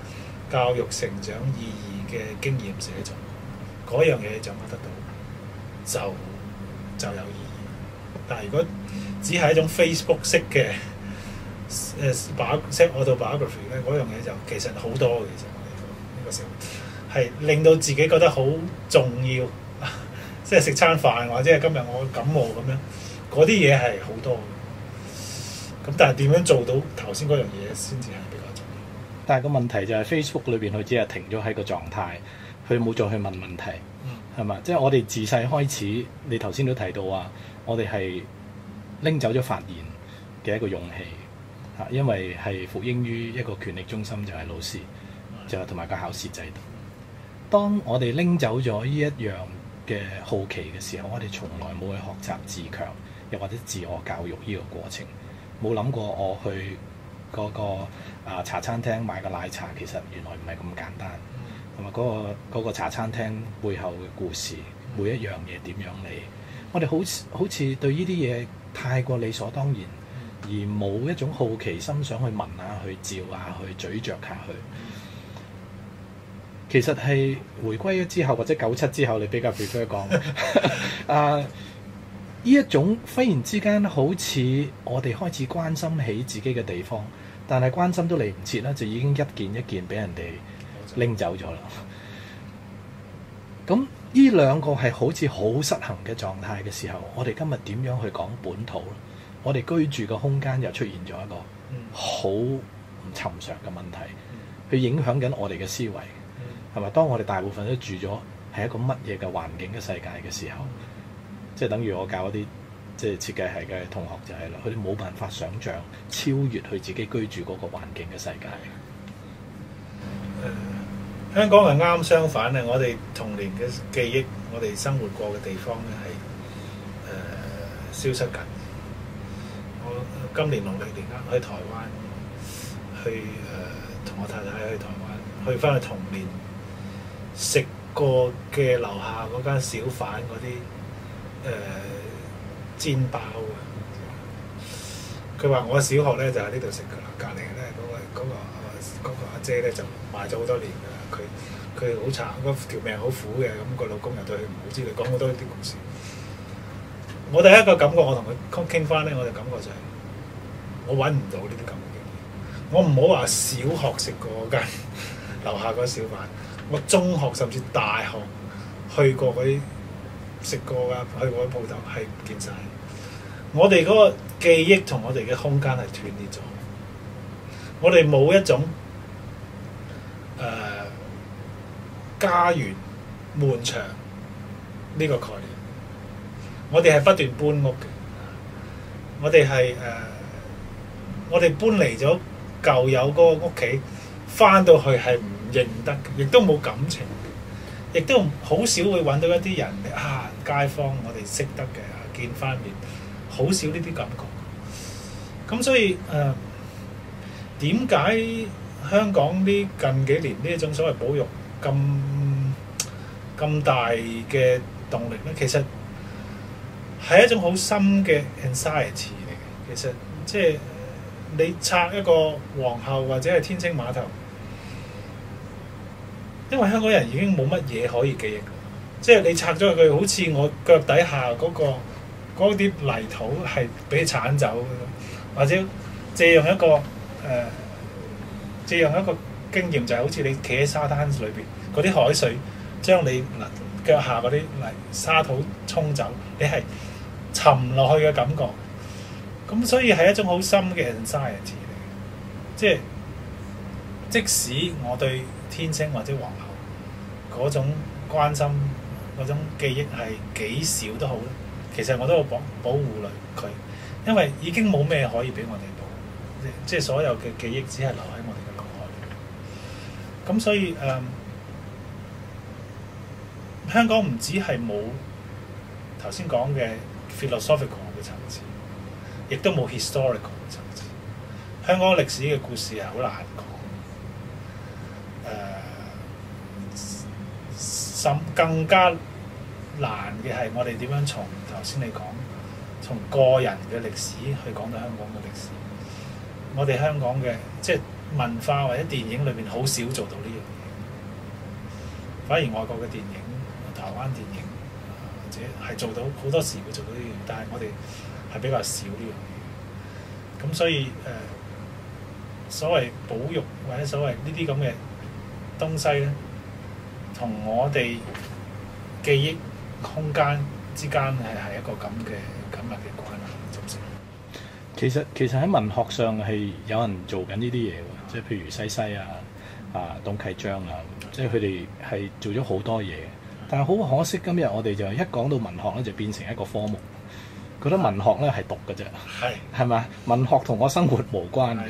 教育成長意義嘅經驗寫作，嗰樣嘢掌握得到就有意義。但係如果只係一種 Facebook 式嘅autobiography 咧，嗰樣嘢就其實好多嘅。其實我哋呢個時候係令到自己覺得好重要，即係食餐飯或者係今日我感冒咁樣，嗰啲嘢係好多嘅。咁但係點樣做到頭先嗰樣嘢先至係比較重要？但係個問題就係 Facebook 裏邊佢只係停咗喺個狀態，佢冇再去問問題，係嘛？即係我哋自細開始，你頭先都提到話，我哋係拎走咗發言嘅一個勇氣。因為係服膺於一個權力中心，就係老師，就係同埋個考試制度。當我哋拎走咗呢一樣嘅好奇嘅時候，我哋從來冇去學習自強，又或者自我教育呢個過程，冇諗過我去嗰個茶餐廳買個奶茶，其實原來唔係咁簡單，同埋嗰個茶餐廳背後嘅故事，每一樣嘢點樣嚟，我哋好似對呢啲嘢太過理所當然。而冇一種好奇心想去聞下、去照下、去咀嚼下去。其實係回歸咗之後，或者97之後，你比較 prefer 講呢一種忽然之間好似我哋開始關心起自己嘅地方，但係關心都嚟唔切啦，就已經一件一件俾人哋拎走咗啦。咁呢兩個係好似好失衡嘅狀態嘅時候，我哋今日點樣去講本土咧？我哋居住嘅空間又出現咗一個好唔尋常嘅問題，去影響緊我哋嘅思維，係咪？當我哋大部分都住咗係一個乜嘢嘅環境嘅世界嘅時候，即係等於我教一啲即係設計系嘅同學就係啦，佢哋冇辦法想像超越佢自己居住嗰個環境嘅世界。香港係啱相反啊！我哋童年嘅記憶，我哋生活過嘅地方咧係消失緊。我今年農曆年去台灣，同我太太去台灣，去翻去童年食過嘅樓下嗰間小販嗰啲煎包啊！佢話我小學咧就喺呢度食㗎啦，隔離咧嗰個阿姐咧就賣咗好多年㗎啦。佢好慘，嗰條命好苦嘅，咁個老公又對佢唔好之類，講好多啲故事。我第一個感覺，我同佢傾翻咧，我就感覺就係我揾唔到呢啲咁嘅經驗。我唔好話小學食過嗰間樓下嗰小販，我中學甚至大學去過嗰啲食過㗎，去過啲鋪頭係唔見晒。我哋嗰個記憶同我哋嘅空間係斷裂咗。我哋冇一種家園門牆呢個概念。我哋係不斷搬屋嘅，我哋係我哋搬離咗舊有嗰個屋企，翻到去係唔認得嘅，亦都冇感情，亦都好少會揾到一啲人街坊我哋識得嘅，見翻面，好少呢啲感覺。咁所以點解香港呢近幾年呢一種所謂保育咁咁大嘅動力咧，其實係一種好深嘅 anxiety 嚟嘅。其實即係你拆一個皇后或者係天星碼頭，因為香港人已經冇乜嘢可以記憶，即係你拆咗佢，好似我腳底下嗰啲泥土係俾剷走，或者借用一個經驗就係好似你企喺沙灘裏邊，嗰啲海水將你腳下嗰啲泥沙土沖走，你係沉落去嘅感覺。咁所以係一種好深嘅 anxiety 嚟嘅，即使我對天星或者皇后嗰種關心、嗰種記憶係幾少都好咧，其實我都要保護佢，因為已經冇咩可以俾我哋保，即係所有嘅記憶只係留喺我哋嘅腦海。咁所以香港唔止係冇頭先講嘅 philosophical 嘅層次，亦都冇 historical 嘅層次。香港歷史嘅故事係好難講。更加難嘅係我哋點樣從頭先你講，從個人嘅歷史去講到香港嘅歷史。我哋香港嘅即係文化或者電影裏邊好少做到呢樣嘢，反而外國嘅電影、台灣電影或者係做到好多時會做到呢樣嘢，但係我哋係比較少呢樣嘢。咁所以所謂保育或者所謂呢啲咁嘅東西咧，同我哋記憶空間之間係一個咁嘅緊密嘅關係，就係。其實喺文學上係有人做緊呢啲嘢喎，即係譬如西西董啟章即係佢哋係做咗好多嘢。但係好可惜，今日我哋就一講到文學咧，就變成一個科目，覺得文學咧係讀嘅啫，係咪？文學同我生活無關嘅。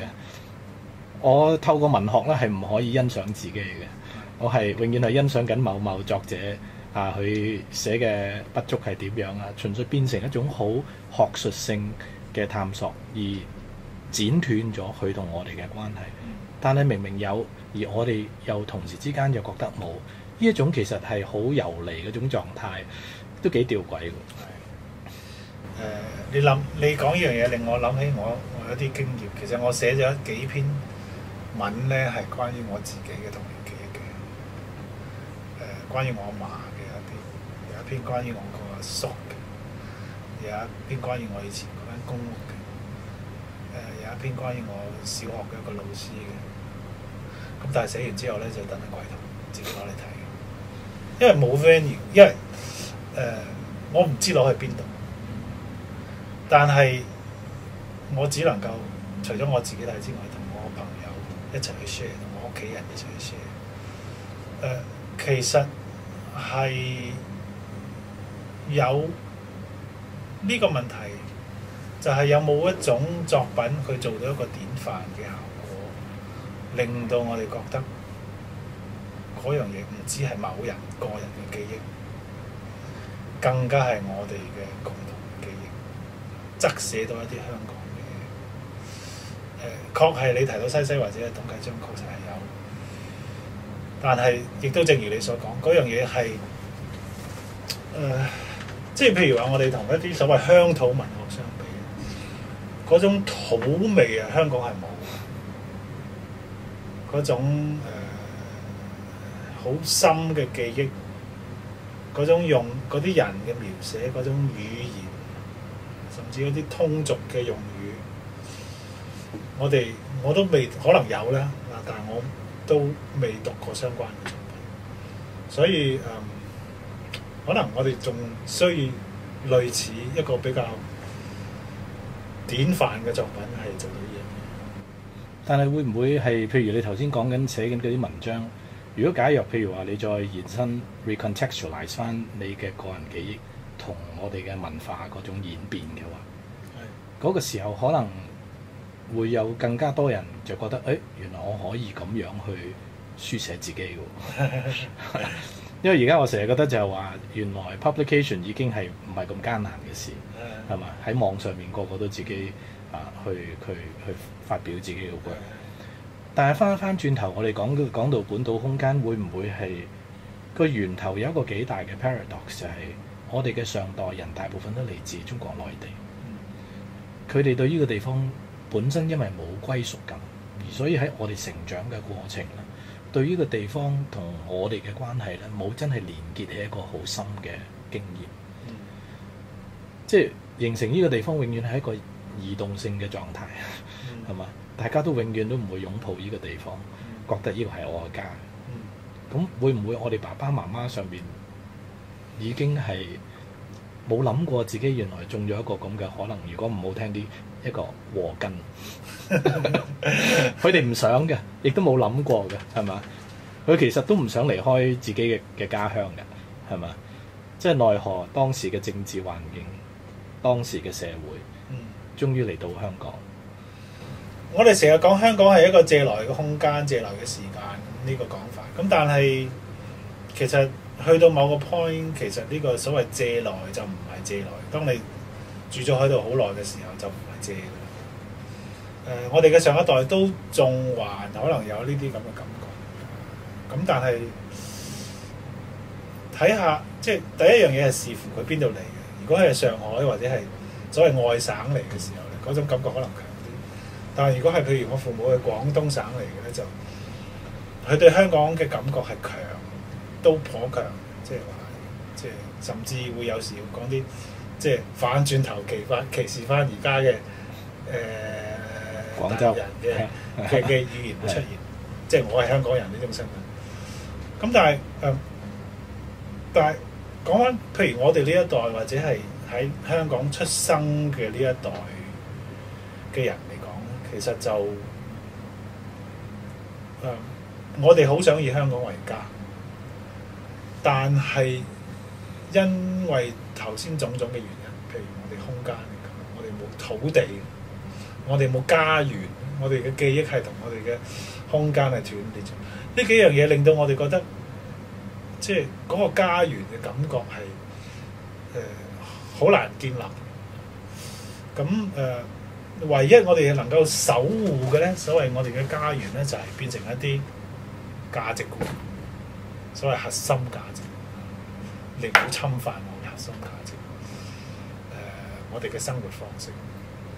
我透過文學咧係唔可以欣賞自己嘅。我係永遠係欣賞緊某某作者佢寫嘅筆觸係點樣純粹變成一種好學術性嘅探索，而剪斷咗佢同我哋嘅關係。但係明明有，而我哋又同時之間又覺得冇，呢一種其實係好遊離嗰種狀態，都幾吊詭㗎。你講呢樣嘢令我諗起我有啲經驗。其實我寫咗幾篇文咧，係關於我自己嘅童年記憶嘅。關於我阿嫲嘅有一篇關於我個阿叔嘅，有一篇關於我以前嗰間公屋嘅，有一篇關於我小學嘅一個老師嘅。咁但係寫完之後咧，就等喺櫃頭自己攞嚟睇，因為冇 venue，因為我唔知攞去邊度，但係我只能夠除咗我自己睇之外，同我朋友一齊去 share， 同我屋企人一齊去 share。其實係有呢個問題，就係有冇一種作品去做到一個典範嘅效果，令到我哋覺得嗰樣嘢唔止係某人個人嘅記憶，更加係我哋嘅共同記憶，側寫到一啲香港嘅確係你提到西西或者董啟章，確實係有。但係，亦都正如你所講，嗰樣嘢係即係譬如話，我哋同一啲所謂鄉土文學相比，嗰種土味香港係冇嘅，嗰種好深嘅記憶，嗰種用嗰啲人嘅描寫，嗰種語言，甚至嗰啲通俗嘅用語，我都未可能有啦，但係我都未讀過相關嘅作品，所以可能我哋仲需要類似一個比較典範嘅作品係做到呢樣嘢。但係會唔會係譬如你頭先講緊寫緊嗰啲文章，如果假若譬如話你再延伸 recontextualize 翻你嘅個人記憶同我哋嘅文化嗰種演變嘅話，嗰個時候可能會有更加多人就覺得，原來我可以咁樣去書寫自己嘅。因為而家我成日覺得就係話，原來 publication 已經係唔係咁艱難嘅事，係嘛？喺網上面個個都自己去發表自己嘅 work。但係翻轉頭，我哋講到本土空間，會唔會係個源頭有一個幾大嘅 paradox 就係我哋嘅上代人大部分都嚟自中國內地，佢哋對呢個地方本身因為冇歸屬感，而所以喺我哋成長嘅過程咧，對呢個地方同我哋嘅關係咧冇真係連結起一個好深嘅經驗，即係形成呢個地方永遠係一個移動性嘅狀態，係嘛？大家都永遠都唔會擁抱呢個地方，覺得呢個係我嘅家。咁會唔會我哋爸爸媽媽上邊已經係冇諗過自己原來種咗一個咁嘅可能？如果唔好聽啲，一個禍根，佢哋唔想嘅，亦都冇諗過嘅，係嘛？佢其實都唔想離開自己嘅家鄉嘅，係嘛？即係奈何當時嘅政治環境、當時嘅社會，終於嚟到香港。我哋成日講香港係一個借來嘅空間、借來嘅時間呢個講法。咁但係其實去到某個 point，其實呢個所謂借來就唔係借來。當你住咗喺度好耐嘅時候，就唔係借嘅。我哋嘅上一代都仲還可能有呢啲咁嘅感覺。咁但係睇下，即係第一樣嘢係視乎佢邊度嚟嘅。如果係上海或者係所謂外省嚟嘅時候咧，嗰種感覺可能強啲。但係如果係譬如我父母係廣東省嚟嘅咧，就佢對香港嘅感覺係強，都頗強，即係話，即係甚至會有時講啲即係反轉頭歧視翻而家嘅廣州人嘅語言會出現，即係我係香港人呢種身份。咁但係講翻，譬如我哋呢一代或者係喺香港出生嘅呢一代嘅人嚟講，其實就我哋好想以香港為家，但係因為頭先種種嘅原因，譬如我哋空間，我哋冇土地，我哋冇家園，我哋嘅記憶係同我哋嘅空間係斷裂咗。呢幾樣嘢令到我哋覺得，即係嗰個家園嘅感覺係好難建立。咁唯一我哋能夠守護嘅咧，所謂我哋嘅家園咧，就係變成一啲價值觀，所謂核心價值。你唔好侵犯我嘅核心價值。我哋嘅生活方式。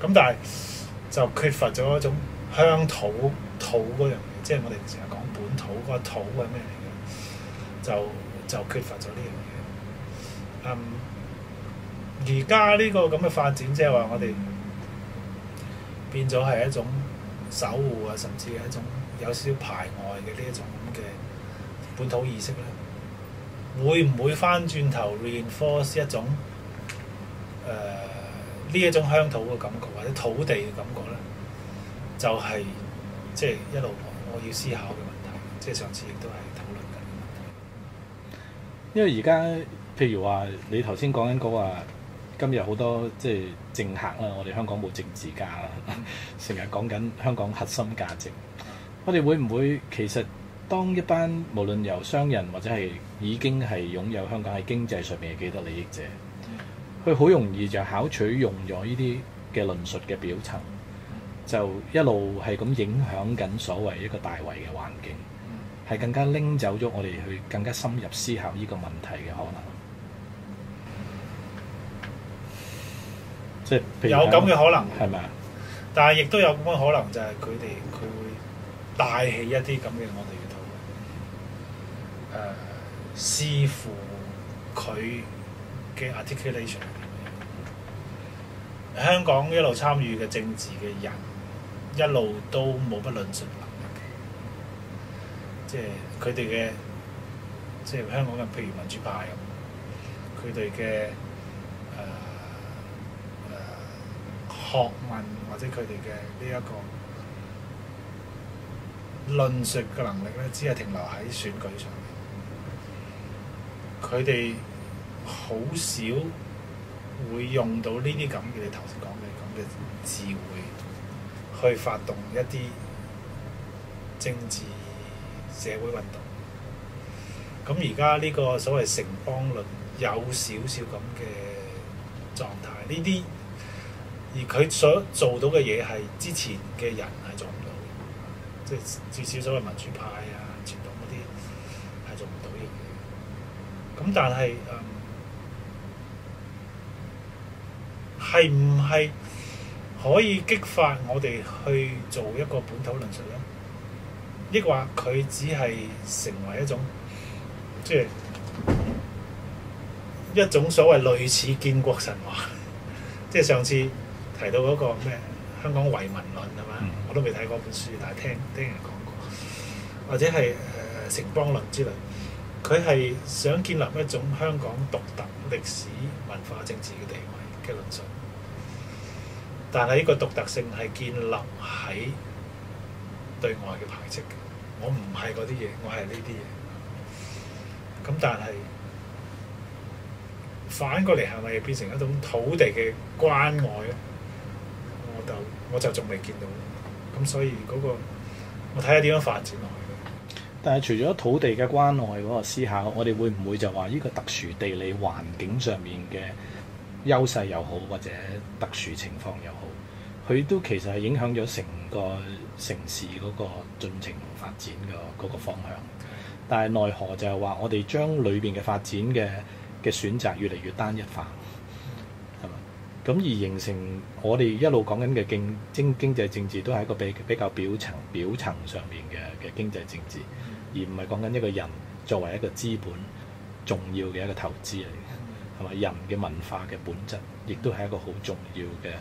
咁但係就缺乏咗一種鄉土嗰樣嘢，即係我哋成日講本土嗰個土係咩嚟嘅，就缺乏咗呢樣嘢。而家呢個咁嘅發展，即係話我哋變咗係一種守護啊，甚至係一種有少少排外嘅呢一種咁嘅本土意識咧，會唔會翻轉頭 reinforce 一種呢一種鄉土嘅感覺或者土地嘅感覺咧？就係即係一路我要思考嘅問題，即係上次亦都係討論緊嘅問題。因為而家譬如話你頭先講緊嗰話，今日好多即係政客啦，我哋香港冇政治家啦，成日講緊香港核心價值。我哋會唔會其實當一班無論由商人或者係已經係擁有香港喺經濟上面嘅既得利益者，佢好容易就巧取用咗呢啲嘅論述嘅表層，就一路係咁影響緊所謂一個大圍嘅環境，係更加拎走咗我哋去更加深入思考呢個問題嘅可能。即係譬如有咁嘅可能，係咪啊？但係亦都有咁嘅可能，就係佢會帶起一啲咁嘅我哋嘅討論。視乎佢嘅 articulation。香港一路參與嘅政治嘅人，一路都冇乜論述能力。即係佢哋嘅，即係香港嘅，譬如民主派咁，佢哋嘅學問或者佢哋嘅呢一個論述嘅能力咧，只係停留喺選舉上面。佢哋好少會用到呢啲咁嘅你頭先講嘅咁嘅智慧，去發動一啲政治社會運動。咁而家呢個所謂城邦論有少少咁嘅狀態，呢啲而佢所做到嘅嘢係之前嘅人係做唔到嘅，即係至少所謂民主派啊、傳統嗰啲係做唔到嘅嘢。咁但係係唔係可以激發我哋去做一個本土論述咧？抑或佢只係成為一種即係一種所謂類似建國神話？即係上次提到嗰個咩香港遺民論係嘛？我都未睇嗰本書，但係聽人講過，或者係城邦論之類。佢係想建立一種香港獨特歷史、文化、政治嘅地位嘅論述，但係呢個獨特性係建立喺對外嘅排斥嘅。我唔係嗰啲嘢，我係呢啲嘢。咁但係反過嚟係咪變成一種土地嘅關愛咧？我就仲未見到。咁所以嗰個我睇下點樣發展落去。但係除咗土地嘅關愛嗰個思考，我哋會唔會就話呢個特殊地理環境上面嘅優勢又好，或者特殊情況又好，佢都其實係影響咗成個城市嗰個進程發展嘅嗰個方向。但係奈何就係話，我哋將裏邊嘅發展嘅選擇越嚟越單一化，係嘛？咁而形成我哋一路講緊嘅經濟政治都係一個比較表層上面嘅經濟政治。而唔係講緊一個人作為一個資本重要嘅一個投資嚟嘅，係咪？人嘅文化嘅本質，亦都係一個好重要嘅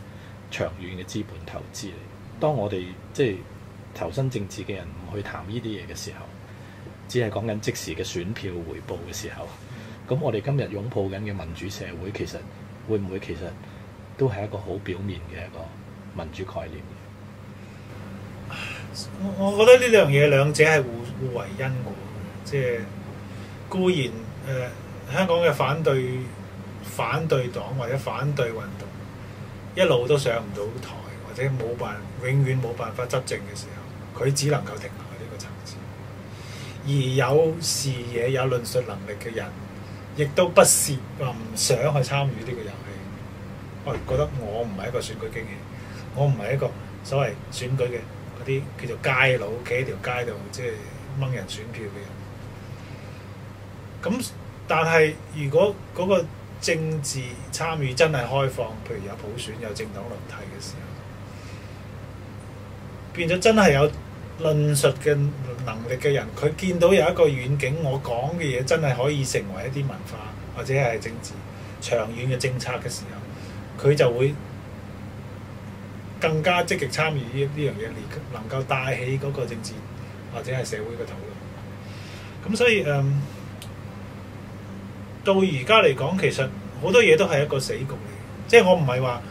長遠嘅資本投資嚟。當我哋即係投身政治嘅人唔去談呢啲嘢嘅時候，只係講緊即時嘅選票回報嘅時候，咁我哋今日擁抱緊嘅民主社會，其實會唔會其實都係一個好表面嘅一個民主概念？我覺得呢兩者係互為因果，即係固然香港嘅反對黨或者反對運動一路都上唔到台，或者永遠冇辦法執政嘅時候，佢只能夠停留喺呢個層次。而有視野、有論述能力嘅人，亦都不屑話唔想去參與呢個遊戲。我覺得我唔係一個選舉經驗，我唔係一個所謂選舉嘅嗰啲叫做街佬，企喺條街度即係掹人選票嘅人。咁但係如果嗰個政治參與真係開放，譬如有普選、有政黨輪替嘅時候，變咗真係有論述嘅能力嘅人，佢見到有一個遠景，我講嘅嘢真係可以成為一啲文化或者係政治長遠嘅政策嘅時候，佢就會更加積極參與呢樣嘢，能夠帶起嗰個政治或者係社會嘅討論。咁所以到而家嚟講，其實好多嘢都係一個死局嚟。即係我唔係話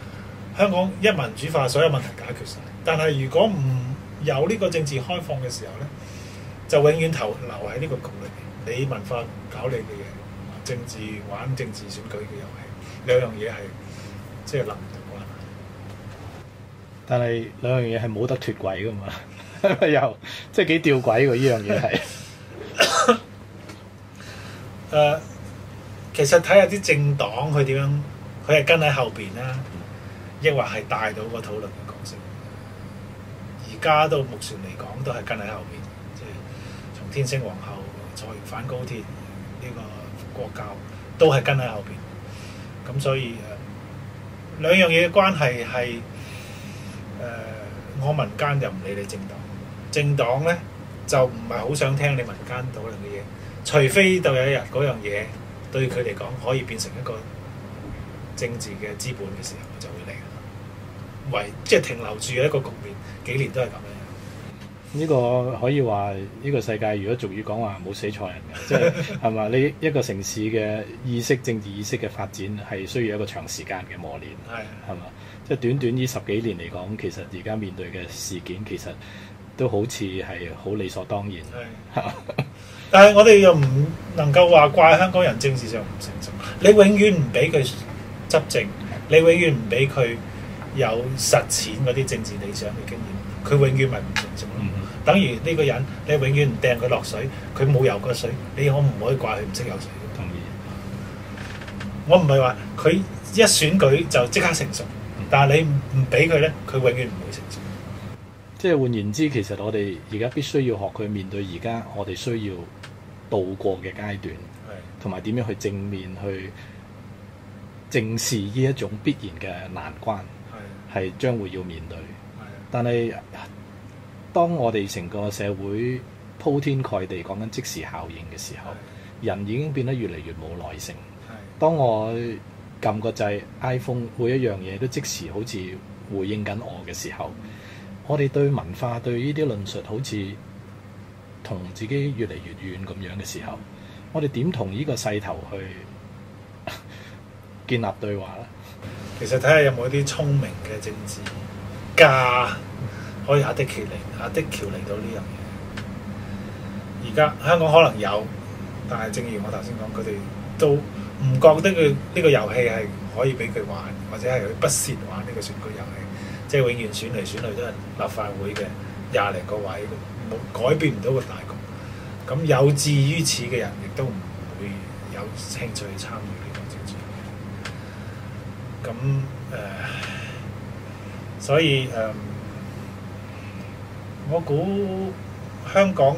香港一民主化所有問題解決晒，但係如果唔有呢個政治開放嘅時候咧，就永遠留喺呢個局裏邊。你文化搞你嘅嘢，政治玩政治選舉嘅遊戲，兩樣嘢係即係諗唔到關係。但係兩樣嘢係冇得脫軌噶嘛，又即係幾吊詭喎！呢樣嘢係其實睇下啲政黨佢點樣，佢係跟喺後邊啦，抑或係帶到個討論嘅角色。而家到目前嚟講，都係跟喺後邊，即係從天星皇后、蔡元反高鐵呢個國教都係跟喺後邊。咁所以兩樣嘢嘅關係係我民間就唔理你政黨，政黨咧就唔係好想聽你民間討論嘅嘢，除非到有一日嗰樣嘢對佢嚟講可以變成一個政治嘅資本嘅時候，就會嚟。即係停留住一個局面，幾年都係咁樣。呢個可以話呢個世界，如果俗語講話冇死錯人嘅，即係係嘛？你一個城市嘅政治意識嘅發展係需要一個長時間嘅磨練，係嘛？即係短短呢10幾年嚟講，其實而家面對嘅事件其實都好似係好理所當然。但係我哋又唔能夠話怪香港人政治上唔成熟。你永遠唔俾佢執政，你永遠唔俾佢有實踐嗰啲政治理想嘅經驗，佢永遠咪唔成熟咯。等於呢個人，你永遠唔掟佢落水，佢冇游過水，你可唔可以怪佢唔識游水？同意。我唔係話佢一選舉就即刻成熟，但係你唔俾佢咧，佢永遠唔會成熟。即係換言之，其實我哋而家必須要學佢面對而家我哋需要渡過嘅階段，同埋點樣去正面去正視呢一種必然嘅難關，係將會要面對。但係當我哋成個社會鋪天蓋地講緊即時效應嘅時候，人已經變得越嚟越冇耐性。當我撳個掣 iPhone， 每一樣嘢都即時好似回應緊我嘅時候，我哋對文化對呢啲論述好似同自己越嚟越遠咁樣嘅時候，我哋點同呢個勢頭去建立對話咧？其實睇下有冇一啲聰明嘅政治家可以阿的橋嚟到呢樣嘢。而家香港可能有，但係正如我頭先講，佢哋都唔覺得佢呢個遊戲係可以俾佢玩，或者係佢不屑玩呢個選舉遊戲，即係永遠選嚟選去都係立法會嘅20零個位，冇改變唔到個大局。咁有志於此嘅人，亦都唔會有興趣去參與呢個政治。咁所以我估香港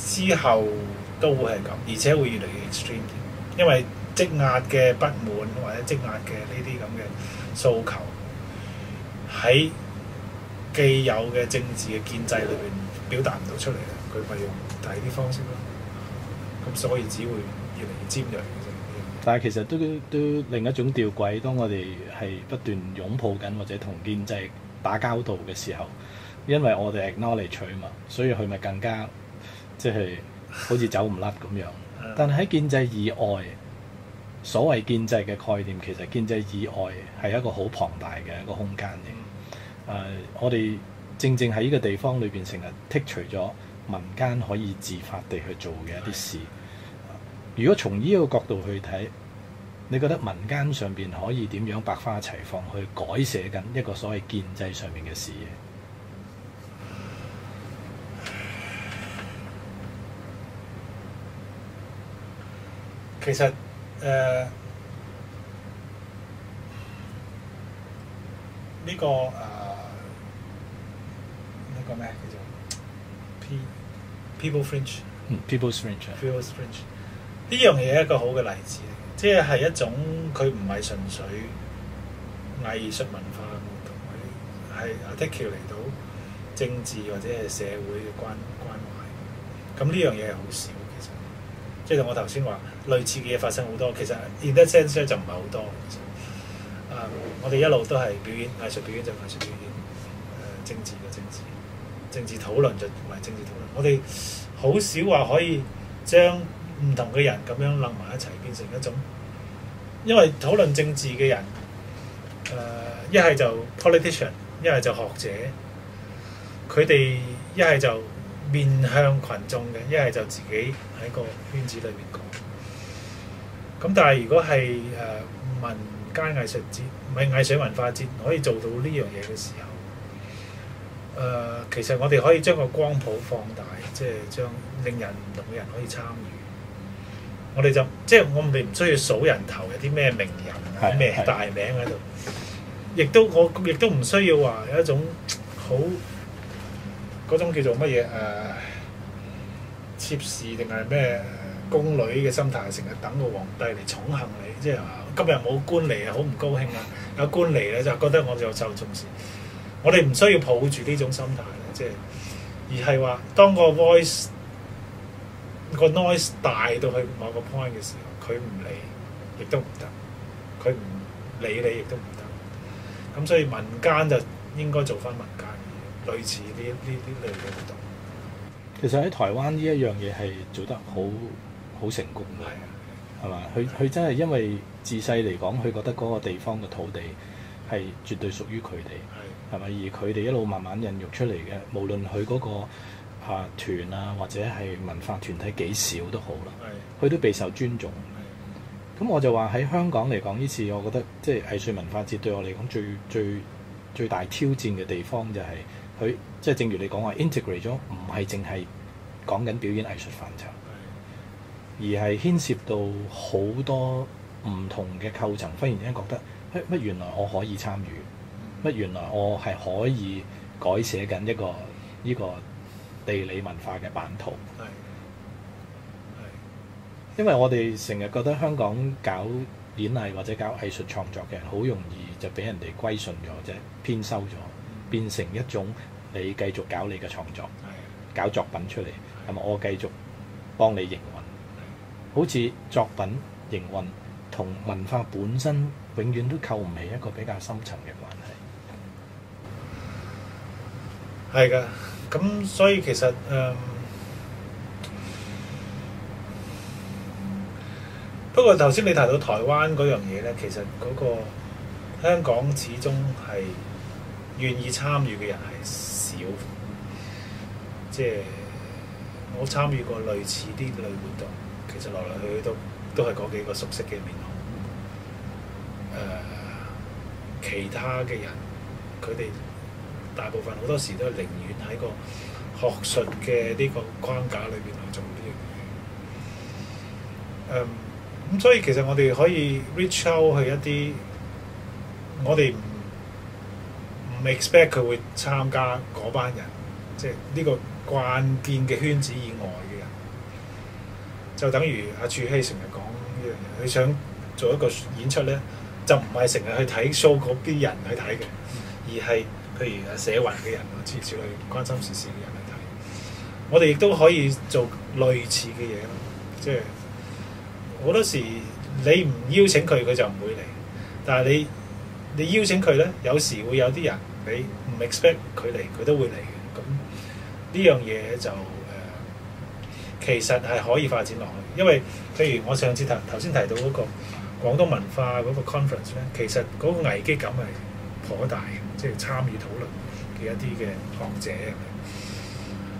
之後都會係咁，而且會越嚟越 extreme，因為積壓嘅不滿或者積壓嘅呢啲咁嘅訴求，喺既有嘅政治嘅建制裏邊表達唔到出嚟啦，佢咪用第二啲方式咯。咁所以只會越嚟越尖鋭嘅啫。但係其實都另一種吊詭，當我哋係不斷擁抱緊或者同建制打交道嘅時候，因為我哋 acknowledge 佢嘛，所以佢咪更加即係好似走唔甩咁樣。但係喺建制以外，所謂建制嘅概念，其實建制以外係一個好龐大嘅一個空間嚟。我哋正喺呢個地方裏邊成日剔除咗民間可以自發地去做嘅一啲事。如果從呢個角度去睇，你覺得民間上邊可以點樣百花齊放去改寫緊一個所謂建制上面嘅事嘢？其實呢個咩叫做 People Fringe？People's Fringe 呢樣嘢係一個好嘅例子，即係一種佢唔係純粹藝術文化嘅活動，係articulate嚟到政治或者係社會嘅關懷。咁呢樣嘢係好少，其實即係我頭先話類似嘅嘢發生好多，其實 in that sense 咧就唔係好多。我哋一路都係表演藝術表演就藝術表演，政治嘅政治討論就唔係政治討論。我哋好少話可以將唔同嘅人咁樣攬埋一齊，變成一種，因為討論政治嘅人，一係就 politician， 一係就學者，佢哋一係就面向群眾嘅，一係就自己喺個圈子裏面講。咁但係如果係民間藝術節，唔係藝術文化節，可以做到呢樣嘢嘅時候，其實我哋可以將個光譜放大，即係將令人唔同嘅人可以參與。我哋就即係我哋唔需要數人頭，有啲咩名人、咩大名喺度，我亦都唔需要話有一種好嗰種叫做乜嘢妾侍定係咩宮女嘅心態，成日等個皇帝嚟寵幸你，即係今日冇官嚟啊，好唔高興啊！有官嚟咧就覺得我就受重視。我哋唔需要抱住呢種心態咧，即係而係話當個 voice 個 noise 大到去某個 point 嘅時候，佢唔理亦都唔得，佢唔理你亦都唔得。咁所以民間就應該做翻民間嘅嘢，類似呢類嘅活動。其實喺台灣呢一樣嘢係做得好成功嘅，係嘛？佢真係因為自細嚟講，佢覺得嗰個地方嘅土地係絕對屬於佢哋，係咪？而佢哋一路慢慢孕育出嚟嘅，無論佢嗰個團啊，或者係文化團體幾少都好啦，佢都備受尊重。咁我就話喺香港嚟講，呢次我覺得即係藝術文化節對我嚟講最大挑戰嘅地方就係佢即係正如你講話 integrate 咗，唔係淨係講緊表演藝術範疇，而係牽涉到好多唔同嘅構層。忽然之間覺得乜原來我可以參與，乜原來我係可以改寫緊呢個地理文化嘅版圖。因為我哋成日覺得香港搞演藝或者搞藝術創作嘅人，好容易就俾人哋歸順咗，即係偏收咗，變成一種你繼續搞你嘅創作，搞作品出嚟，係咪我繼續幫你營運？好似作品營運同文化本身永遠都扣唔起一個比較深層嘅關係。係㗎，咁所以其實不過頭先你提到台灣嗰樣嘢咧，其實嗰個香港始終係願意參與嘅人係少，即係我參與過類似啲類活動，其實來來去去都係嗰幾個熟悉嘅面孔。其他嘅人佢哋大部分好多時都係寧願喺個學術嘅呢個框架裏邊去做呢樣嘢。咁所以其實我哋可以 reach out 去一啲我哋唔 expect 佢會參加嗰班人，即係呢個關鍵嘅圈子以外嘅人，就等於阿柱希成日講呢樣嘢，佢想做一個演出咧，就唔係成日去睇 show 嗰啲人去睇嘅，而係譬如社運嘅人，諸如此類關心時事嘅人去睇。我哋亦都可以做類似嘅嘢咯，即係好多時你唔邀請佢，佢就唔會嚟。但係你邀請佢咧，有時會有啲人你唔 expect 佢嚟，佢都會嚟嘅。咁呢樣嘢就其實係可以發展落去，因為譬如我上次頭先提到嗰個廣東文化嗰個 conference 咧，其實嗰個危機感係頗大嘅，即係參與討論嘅一啲嘅學者。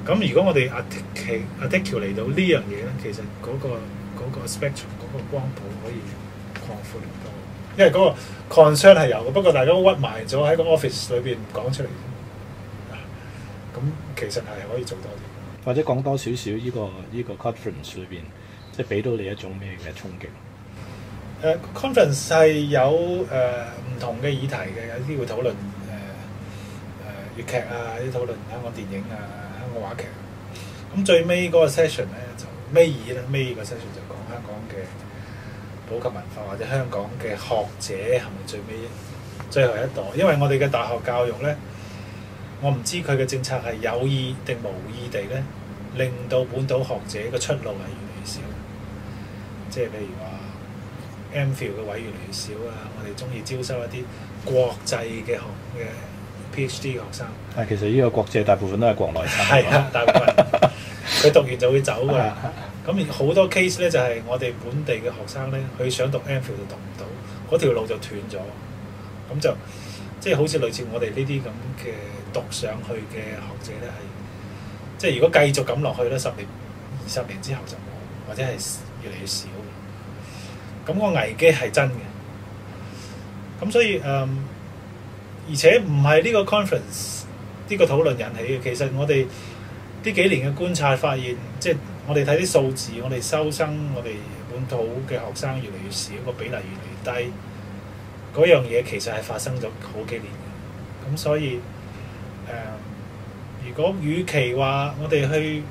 咁如果我哋 articulate 到呢樣嘢咧，其實嗰個 spectrum 嗰個光譜可以擴闊好多。因為嗰個 concern 係有嘅，不過大家都屈埋咗喺個 office 裏邊唔講出嚟。咁其實係可以做多啲，或者講多少少呢個 conference 裏邊，即係俾到你一種咩嘅衝擊？conference 係有唔同嘅議題嘅，有啲會討論粵劇啊，有啲討論香港電影啊、香港話劇。咁最尾嗰個 session 咧就尾個 session 就講香港嘅普及文化或者香港嘅學者係咪最後一代？因為我哋嘅大學教育咧，我唔知佢嘅政策係有意定無意地咧，令到本土學者嘅出路係越嚟越少。即係譬如話 MPhil 嘅位越嚟越少啊，我哋中意招收一啲國際嘅PhD 學生。但其實呢個國際大部分都係國內生。係啊，大部分佢讀完就會走㗎啦。咁好多 case 咧就係我哋本地嘅學生咧，佢想讀 MPhil 就讀唔到，嗰條路就斷咗。咁就即係好似類似我哋呢啲咁嘅讀上去嘅學者咧，係即係如果繼續咁落去咧，10年、20年之後就冇，或者係越嚟越少。咁個危機係真嘅。咁所以而且唔係呢個 conference 呢個討論引起嘅。其實我哋呢幾年嘅觀察發現，即係我哋睇啲數字，我哋收生，我哋本土嘅學生越嚟越少，個比例越嚟越低。嗰樣嘢其實係發生咗好幾年嘅。咁所以如果與其話我哋去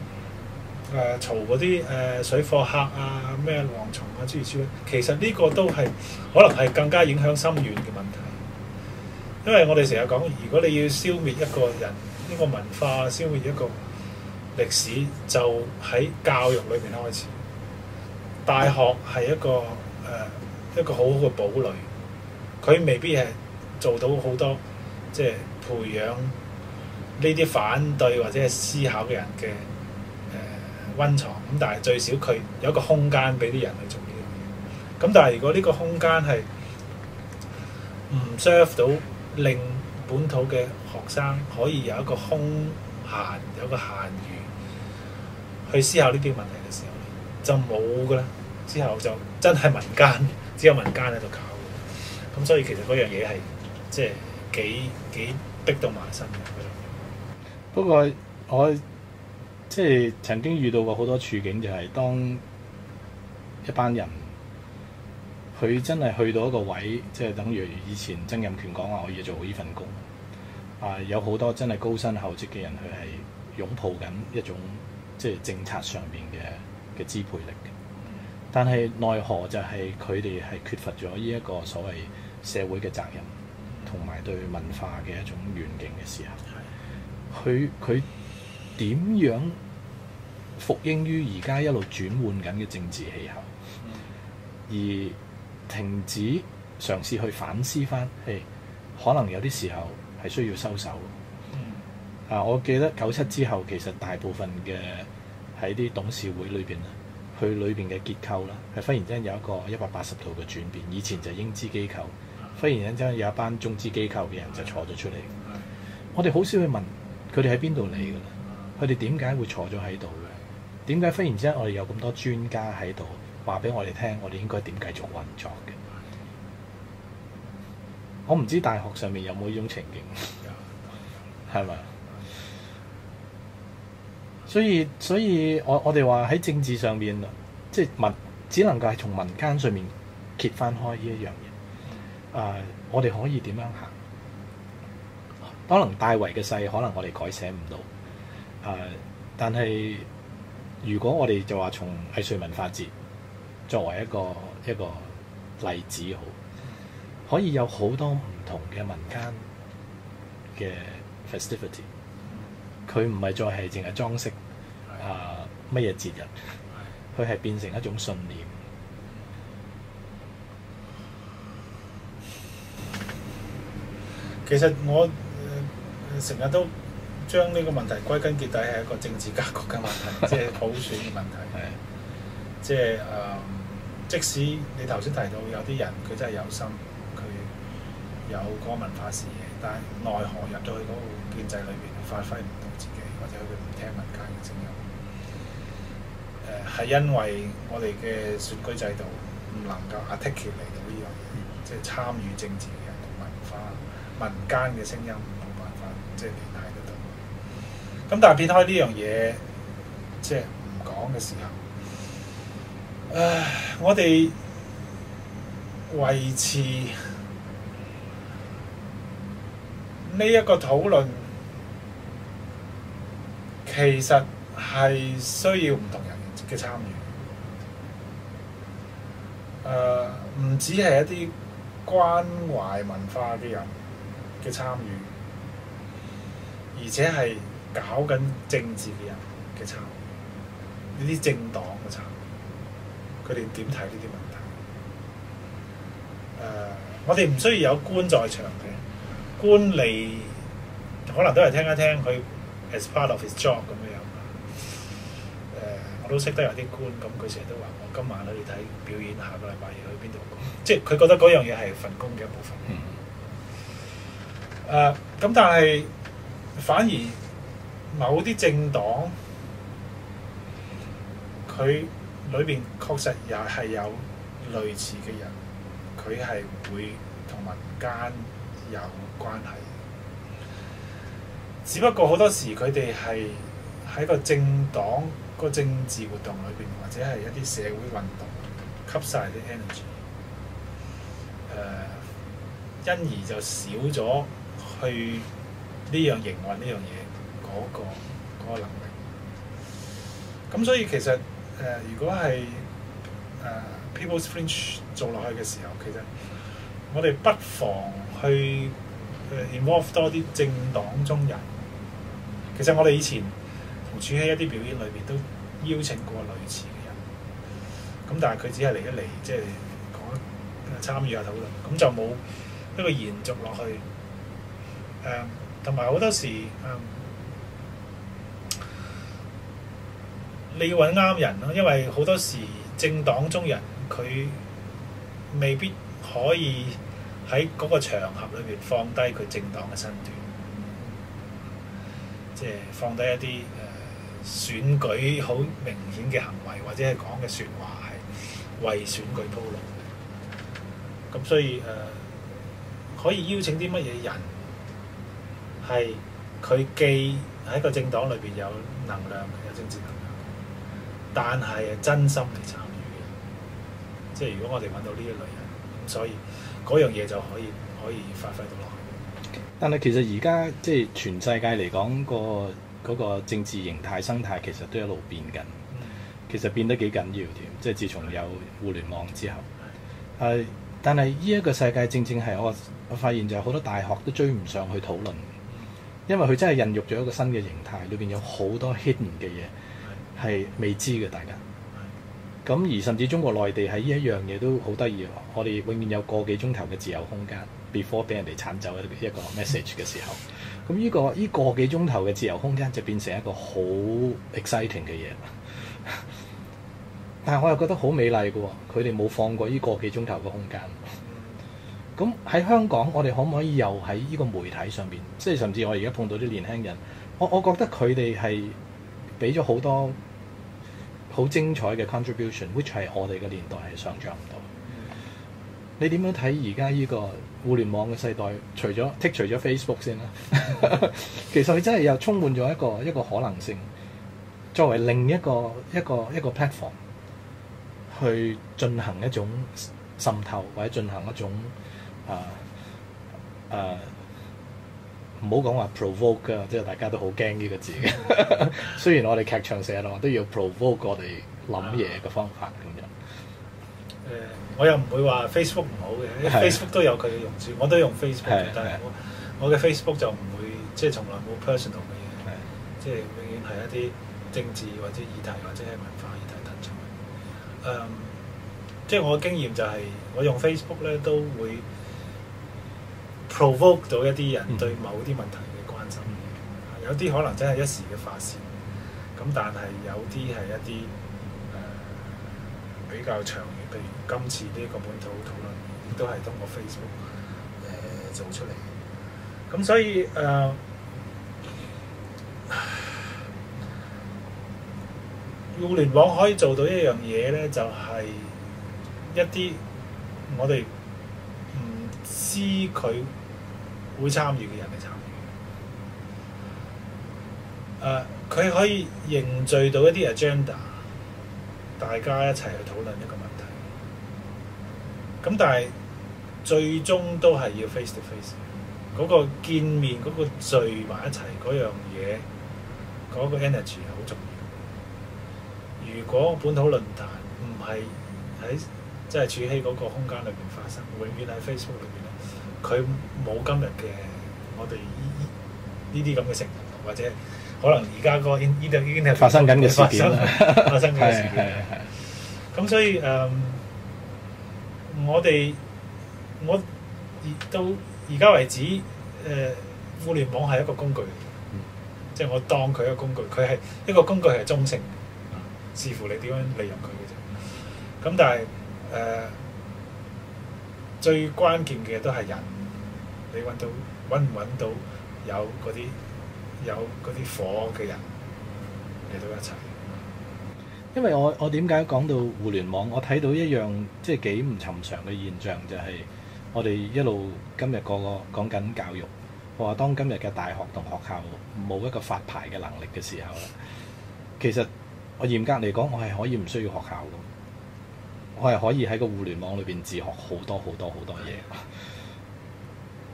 嘈嗰啲水貨客啊、咩蝗蟲啊諸如此類，其實呢個都係可能係更加影響深遠嘅問題。因為我哋成日講，如果你要消滅一個人、一個文化、消滅一個歷史，就喺教育裏面開始。大學係一個好好嘅堡壘，佢未必係做到好多即係培養呢啲反對或者係思考嘅人嘅溫床。咁但係最少佢有一個空間俾啲人去做呢樣嘢。咁但係如果呢個空間係唔 serve 到，令本土嘅學生可以有一個空閒、有個閒餘去思考呢啲問題嘅時候，就冇㗎啦。之後就真係民間，只有民間喺度搞。咁所以其實嗰樣嘢係即係幾逼到埋身嘅。不過我即係曾經遇到過好多處境，就係當一班人佢真係去到一個位，即係等於以前曾蔭權講話我要做好呢份工。有好多真係高薪厚職嘅人，佢係擁抱緊一種即係政策上面嘅支配力嘅。但係奈何就係佢哋係缺乏咗呢一個所謂社會嘅責任，同埋對文化嘅一種願景嘅時候，佢點樣服膺於而家一路轉換緊嘅政治氣候，而停止嘗試去反思翻，可能有啲時候係需要收手。我記得97之後，其實大部分嘅喺啲董事會裏邊咧，佢裏邊嘅結構啦，係忽然之間有一個180度嘅轉變。以前就係英資機構，忽然之間有一班中資機構嘅人就坐咗出嚟。我哋好少去問佢哋喺邊度嚟㗎啦，佢哋點解會坐咗喺度嘅？點解忽然之間我哋有咁多專家喺度話俾我哋聽，我哋應該點繼續運作嘅？我唔知大學上面有冇呢種情景，係咪？所以我哋話喺政治上面，即係只能夠係從民間上面揭翻開呢一樣嘢。我哋可以點樣行？可能大圍嘅勢，可能我哋改寫唔到。但係如果我哋就話從藝術文化節作為一個例子好，可以有好多唔同嘅民間嘅 festivity， 佢唔係再係淨係裝飾乜嘢節日，佢係變成一種信念。其實我成日都將呢個問題歸根結底係一個政治格局嘅問題，即係普選嘅問題。即係即使你頭先提到有啲人佢真係有心，佢有嗰個文化視野，但係奈何入咗去嗰個建制裏邊，發揮唔到自己，或者佢唔聽民間嘅聲音。係因為我哋嘅選舉制度唔能夠 articulate 到呢樣嘢，即係參與政治嘅人同文化、民間嘅聲音冇辦法即係聯繫得到。咁但係撇開呢樣嘢，即係唔講嘅時候，我哋維持呢一個討論，其實係需要唔同人嘅參與。唔止係一啲關懷文化嘅人嘅參與，而且係搞緊政治嘅人嘅參與，呢啲政黨嘅參與，佢哋點睇呢啲問題？我哋唔需要有官在場嘅，官嚟可能都係聽一聽佢 as part of his job 咁樣。我都識得有啲官，咁佢成日都話：我今晚去睇表演，下個禮拜要去邊度？即係佢覺得嗰樣嘢係份工嘅一部分。咁但係反而某啲政黨，佢裏邊確實又係有類似嘅人，佢係會同民間有關係。只不過好多時佢哋係喺個政黨個政治活動裏邊，或者係一啲社會運動吸晒啲 energy， 因而就少咗去呢樣營運呢樣嘢嗰個能力。咁所以其實如果係People's Fringe 做落去嘅時候，其實我哋不妨去involve 多啲政黨中人。其實我哋以前同處喺一啲表演裏邊都邀請過類似嘅人，咁但係佢只係嚟一嚟即係講參與下討論，咁就冇一個延續落去。同埋好多時你要揾啱人咯，因為好多時政黨中人佢未必可以喺嗰個場合裏邊放低佢政黨嘅身段，即係放低一啲選舉好明顯嘅行為，或者係講嘅説話係為選舉鋪路。咁所以可以邀請啲乜嘢人係佢既喺個政黨裏邊有能量，有政治能量，但係真心嚟參與嘅。即係如果我哋揾到呢一類人，所以嗰樣嘢就可以發揮到落去。但係其實而家即係全世界嚟講，嗰個政治形態生態其實都一路變緊。其實變得幾緊要添，即係自從有互聯網之後。但係呢一個世界正正係我發現就係好多大學都追唔上去討論，因為佢真係孕育咗一個新嘅形態，裏邊有好多 hidden 嘅嘢係未知嘅，大家。咁而甚至中國內地喺呢一樣嘢都好得意，我哋永遠有個幾鐘頭嘅自由空間 before 俾人哋剷走一個 message 嘅時候。咁呢個幾鐘頭嘅自由空間就變成一個好 exciting 嘅嘢。但係我又覺得好美麗嘅喎，佢哋冇放過呢個幾鐘頭嘅空間。咁喺香港，我哋可唔可以又喺呢個媒體上邊，即係甚至我而家碰到啲年輕人，我覺得佢哋係俾咗好多好精彩嘅 contribution，which 係我哋嘅年代係想像唔到。你點樣睇而家呢個互聯網嘅世代？剔除咗 Facebook 先啦，其實佢真係又充滿咗一個可能性，作為另一個 platform 去進行一種滲透，或者進行一種唔好講話 provoke 㗎，即係大家都好驚呢個字嘅。雖然我哋劇場寫落都要 provoke 我哋諗嘢嘅方法咁樣。我又唔會話 Facebook 唔好嘅，Facebook 都有佢嘅用處，我都用 Facebook，但係我嘅 Facebook 就唔會即係從來冇 personal 嘅嘢，即係永遠係一啲政治或者議題或者係文化議題突出嚟。即係我嘅經驗就係我用 Facebook 咧都會 provoke 到一啲人對某啲問題嘅關心，有啲可能真係一時嘅發泄，咁但係有啲係一啲比較長遠，譬如今次呢個本土討論，亦都係通過 Facebook 做出嚟。咁所以互聯網可以做到一樣嘢咧，就係一啲我哋唔知佢會參與嘅人嚟參與。佢可以凝聚到一啲 agenda， 大家一齊去討論一個問題。咁但係最終都係要 face to face， 嗰個見面嗰個聚埋一齊嗰樣嘢，嗰個 energy 係好重要。如果本土論壇唔係喺即係處喺嗰個空間裏邊發生，永遠喺 Facebook 裏邊咧，佢冇今日嘅我哋呢啲咁嘅承諾，或者可能而家個已經係發生緊嘅事件啦，發生緊嘅事件。咁所以我到而家為止，互聯網係一個工具，即係我當佢一個工具，佢係一個工具係中性。視乎你點樣利用佢嘅啫。咁但係最關鍵嘅都係人，你揾唔揾到有嗰啲火嘅人嚟到一齊。因為我點解講到互聯網，我睇到一樣即係幾唔尋常嘅現象，就係我哋一路今日個講緊教育，我話當今日嘅大學同學校冇一個發牌嘅能力嘅時候咧，其實我嚴格嚟講，我係可以唔需要學校嘅，我係可以喺個互聯網裏邊自學好多嘢。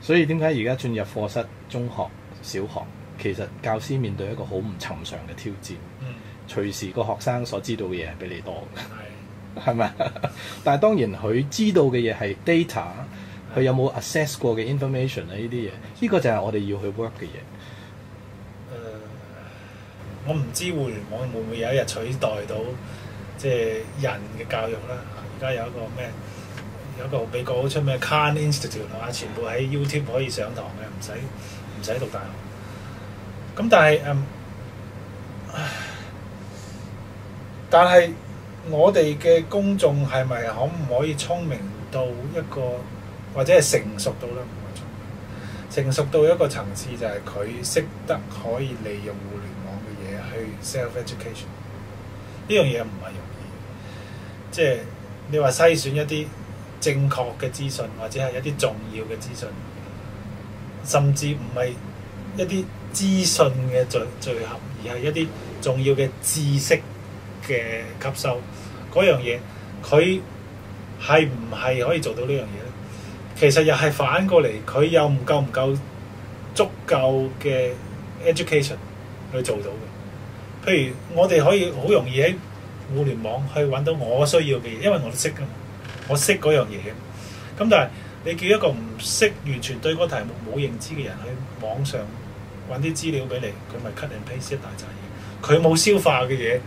所以點解而家進入課室、中學、小學，其實教師面對一個好唔尋常嘅挑戰。隨時個學生所知道嘅嘢係比你多嘅，係咪？但係當然佢知道嘅嘢係 data， 佢有冇 access 過嘅 information 啊？呢啲嘢，呢個就係我哋要去 work 嘅嘢。我唔知互聯網會唔會有一日取代到即係人嘅教育啦。而家有一個美國好出名 Khan Institute 啊，全部喺 YouTube 可以上堂嘅，唔使讀大學。咁但係我哋嘅公眾係咪可唔可以聰明到一個，或者係成熟到咧？唔係聰明，成熟到一個層次就係佢識得可以利用互聯網嘅嘢去 self-education。呢樣嘢唔係容易，即係你話篩選一啲正確嘅資訊，或者係一啲重要嘅資訊，甚至唔係一啲資訊嘅聚合，而係一啲重要嘅知識嘅吸收嗰樣嘢，佢係唔係可以做到呢樣嘢咧？其實又係反過嚟，佢又唔夠足夠嘅 education 去做到嘅。譬如我哋可以好容易喺互聯網去揾到我需要嘅嘢，因為我都識噶嘛，我識嗰樣嘢。咁但係你叫一個唔識、完全對嗰個題目冇認知嘅人去網上揾啲資料俾你，佢咪 cut and paste 一大扎嘢，佢冇消化嘅嘢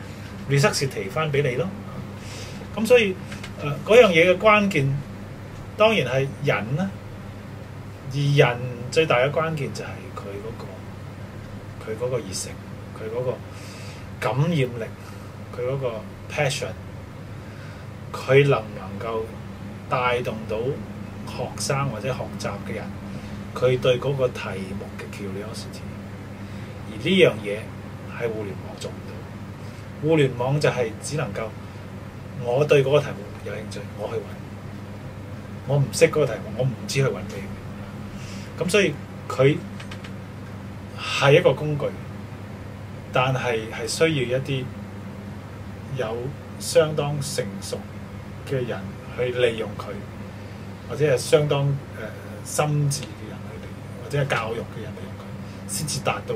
resuscitate 翻俾你咯。咁所以嗰樣嘢嘅關鍵當然係人啦，而人最大嘅關鍵就係佢嗰個熱誠，佢嗰個感染力，佢嗰個 passion， 佢能唔能夠帶動到學生或者學習嘅人，佢對嗰個題目嘅 curiosity， 而呢樣嘢係互聯網做唔到。互聯網就係只能夠我對嗰個題目有興趣，我去揾；我唔識嗰個題目，我唔知去揾咩。咁所以佢係一個工具，但係需要一啲有相當成熟嘅人去利用佢，或者係相當心智嘅人去利用，或者係教育嘅人利用佢，先至達到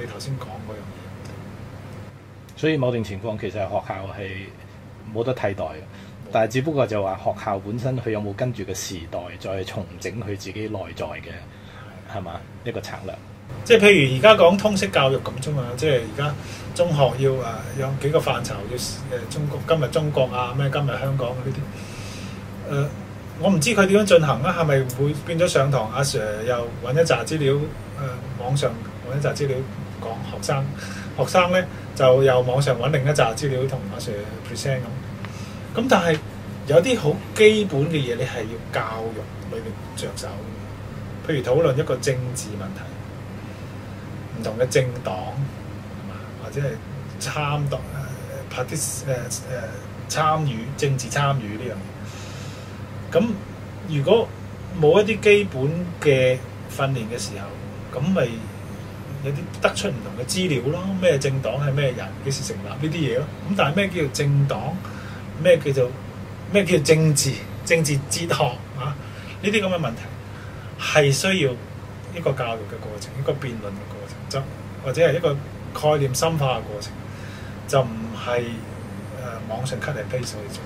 你頭先講嗰樣嘢。所以某定情況其實學校係冇得替代嘅，但係只不過就話學校本身佢有冇跟住個時代再重整佢自己內在嘅係嘛一個策略。即係譬如而家講通識教育咁啫嘛，即係而家中學要有幾個範疇要中國今日中國啊咩今日香港呢啲我唔知佢點樣進行啦，係咪會變咗上堂阿 Sir 又揾一紮資料網上揾一紮資料講學生咧就由網上揾另一紮資料同阿 Sir present 咁但係有啲好基本嘅嘢你係要教育裏面着手，譬如討論一個政治問題。唔同嘅政黨，或者係參與政治參與呢樣嘢。咁如果冇一啲基本嘅訓練嘅時候，咁咪有啲得出唔同嘅資料咯。咩政黨係咩人，幾時成立呢啲嘢咯。咁但係咩叫做政黨？咩叫做政治哲學啊？呢啲咁嘅問題係需要一個教育嘅過程，一個辯論嘅過程，或者係一個概念深化嘅過程，就唔係網上 cut and paste 可以做。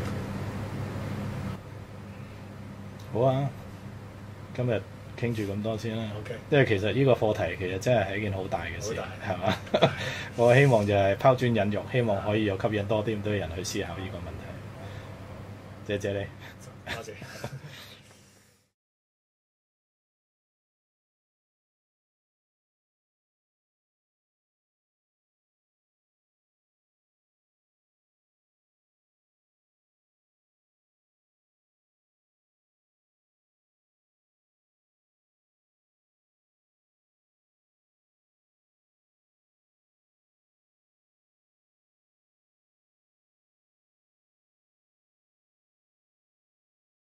好啊，今日傾住咁多先啦。Okay. 因為其實呢個課題其實真係一件好大嘅事，係嘛？吧我希望就係拋磚引玉，希望可以有吸引多啲咁多人去思考呢個問題。謝謝你。多謝。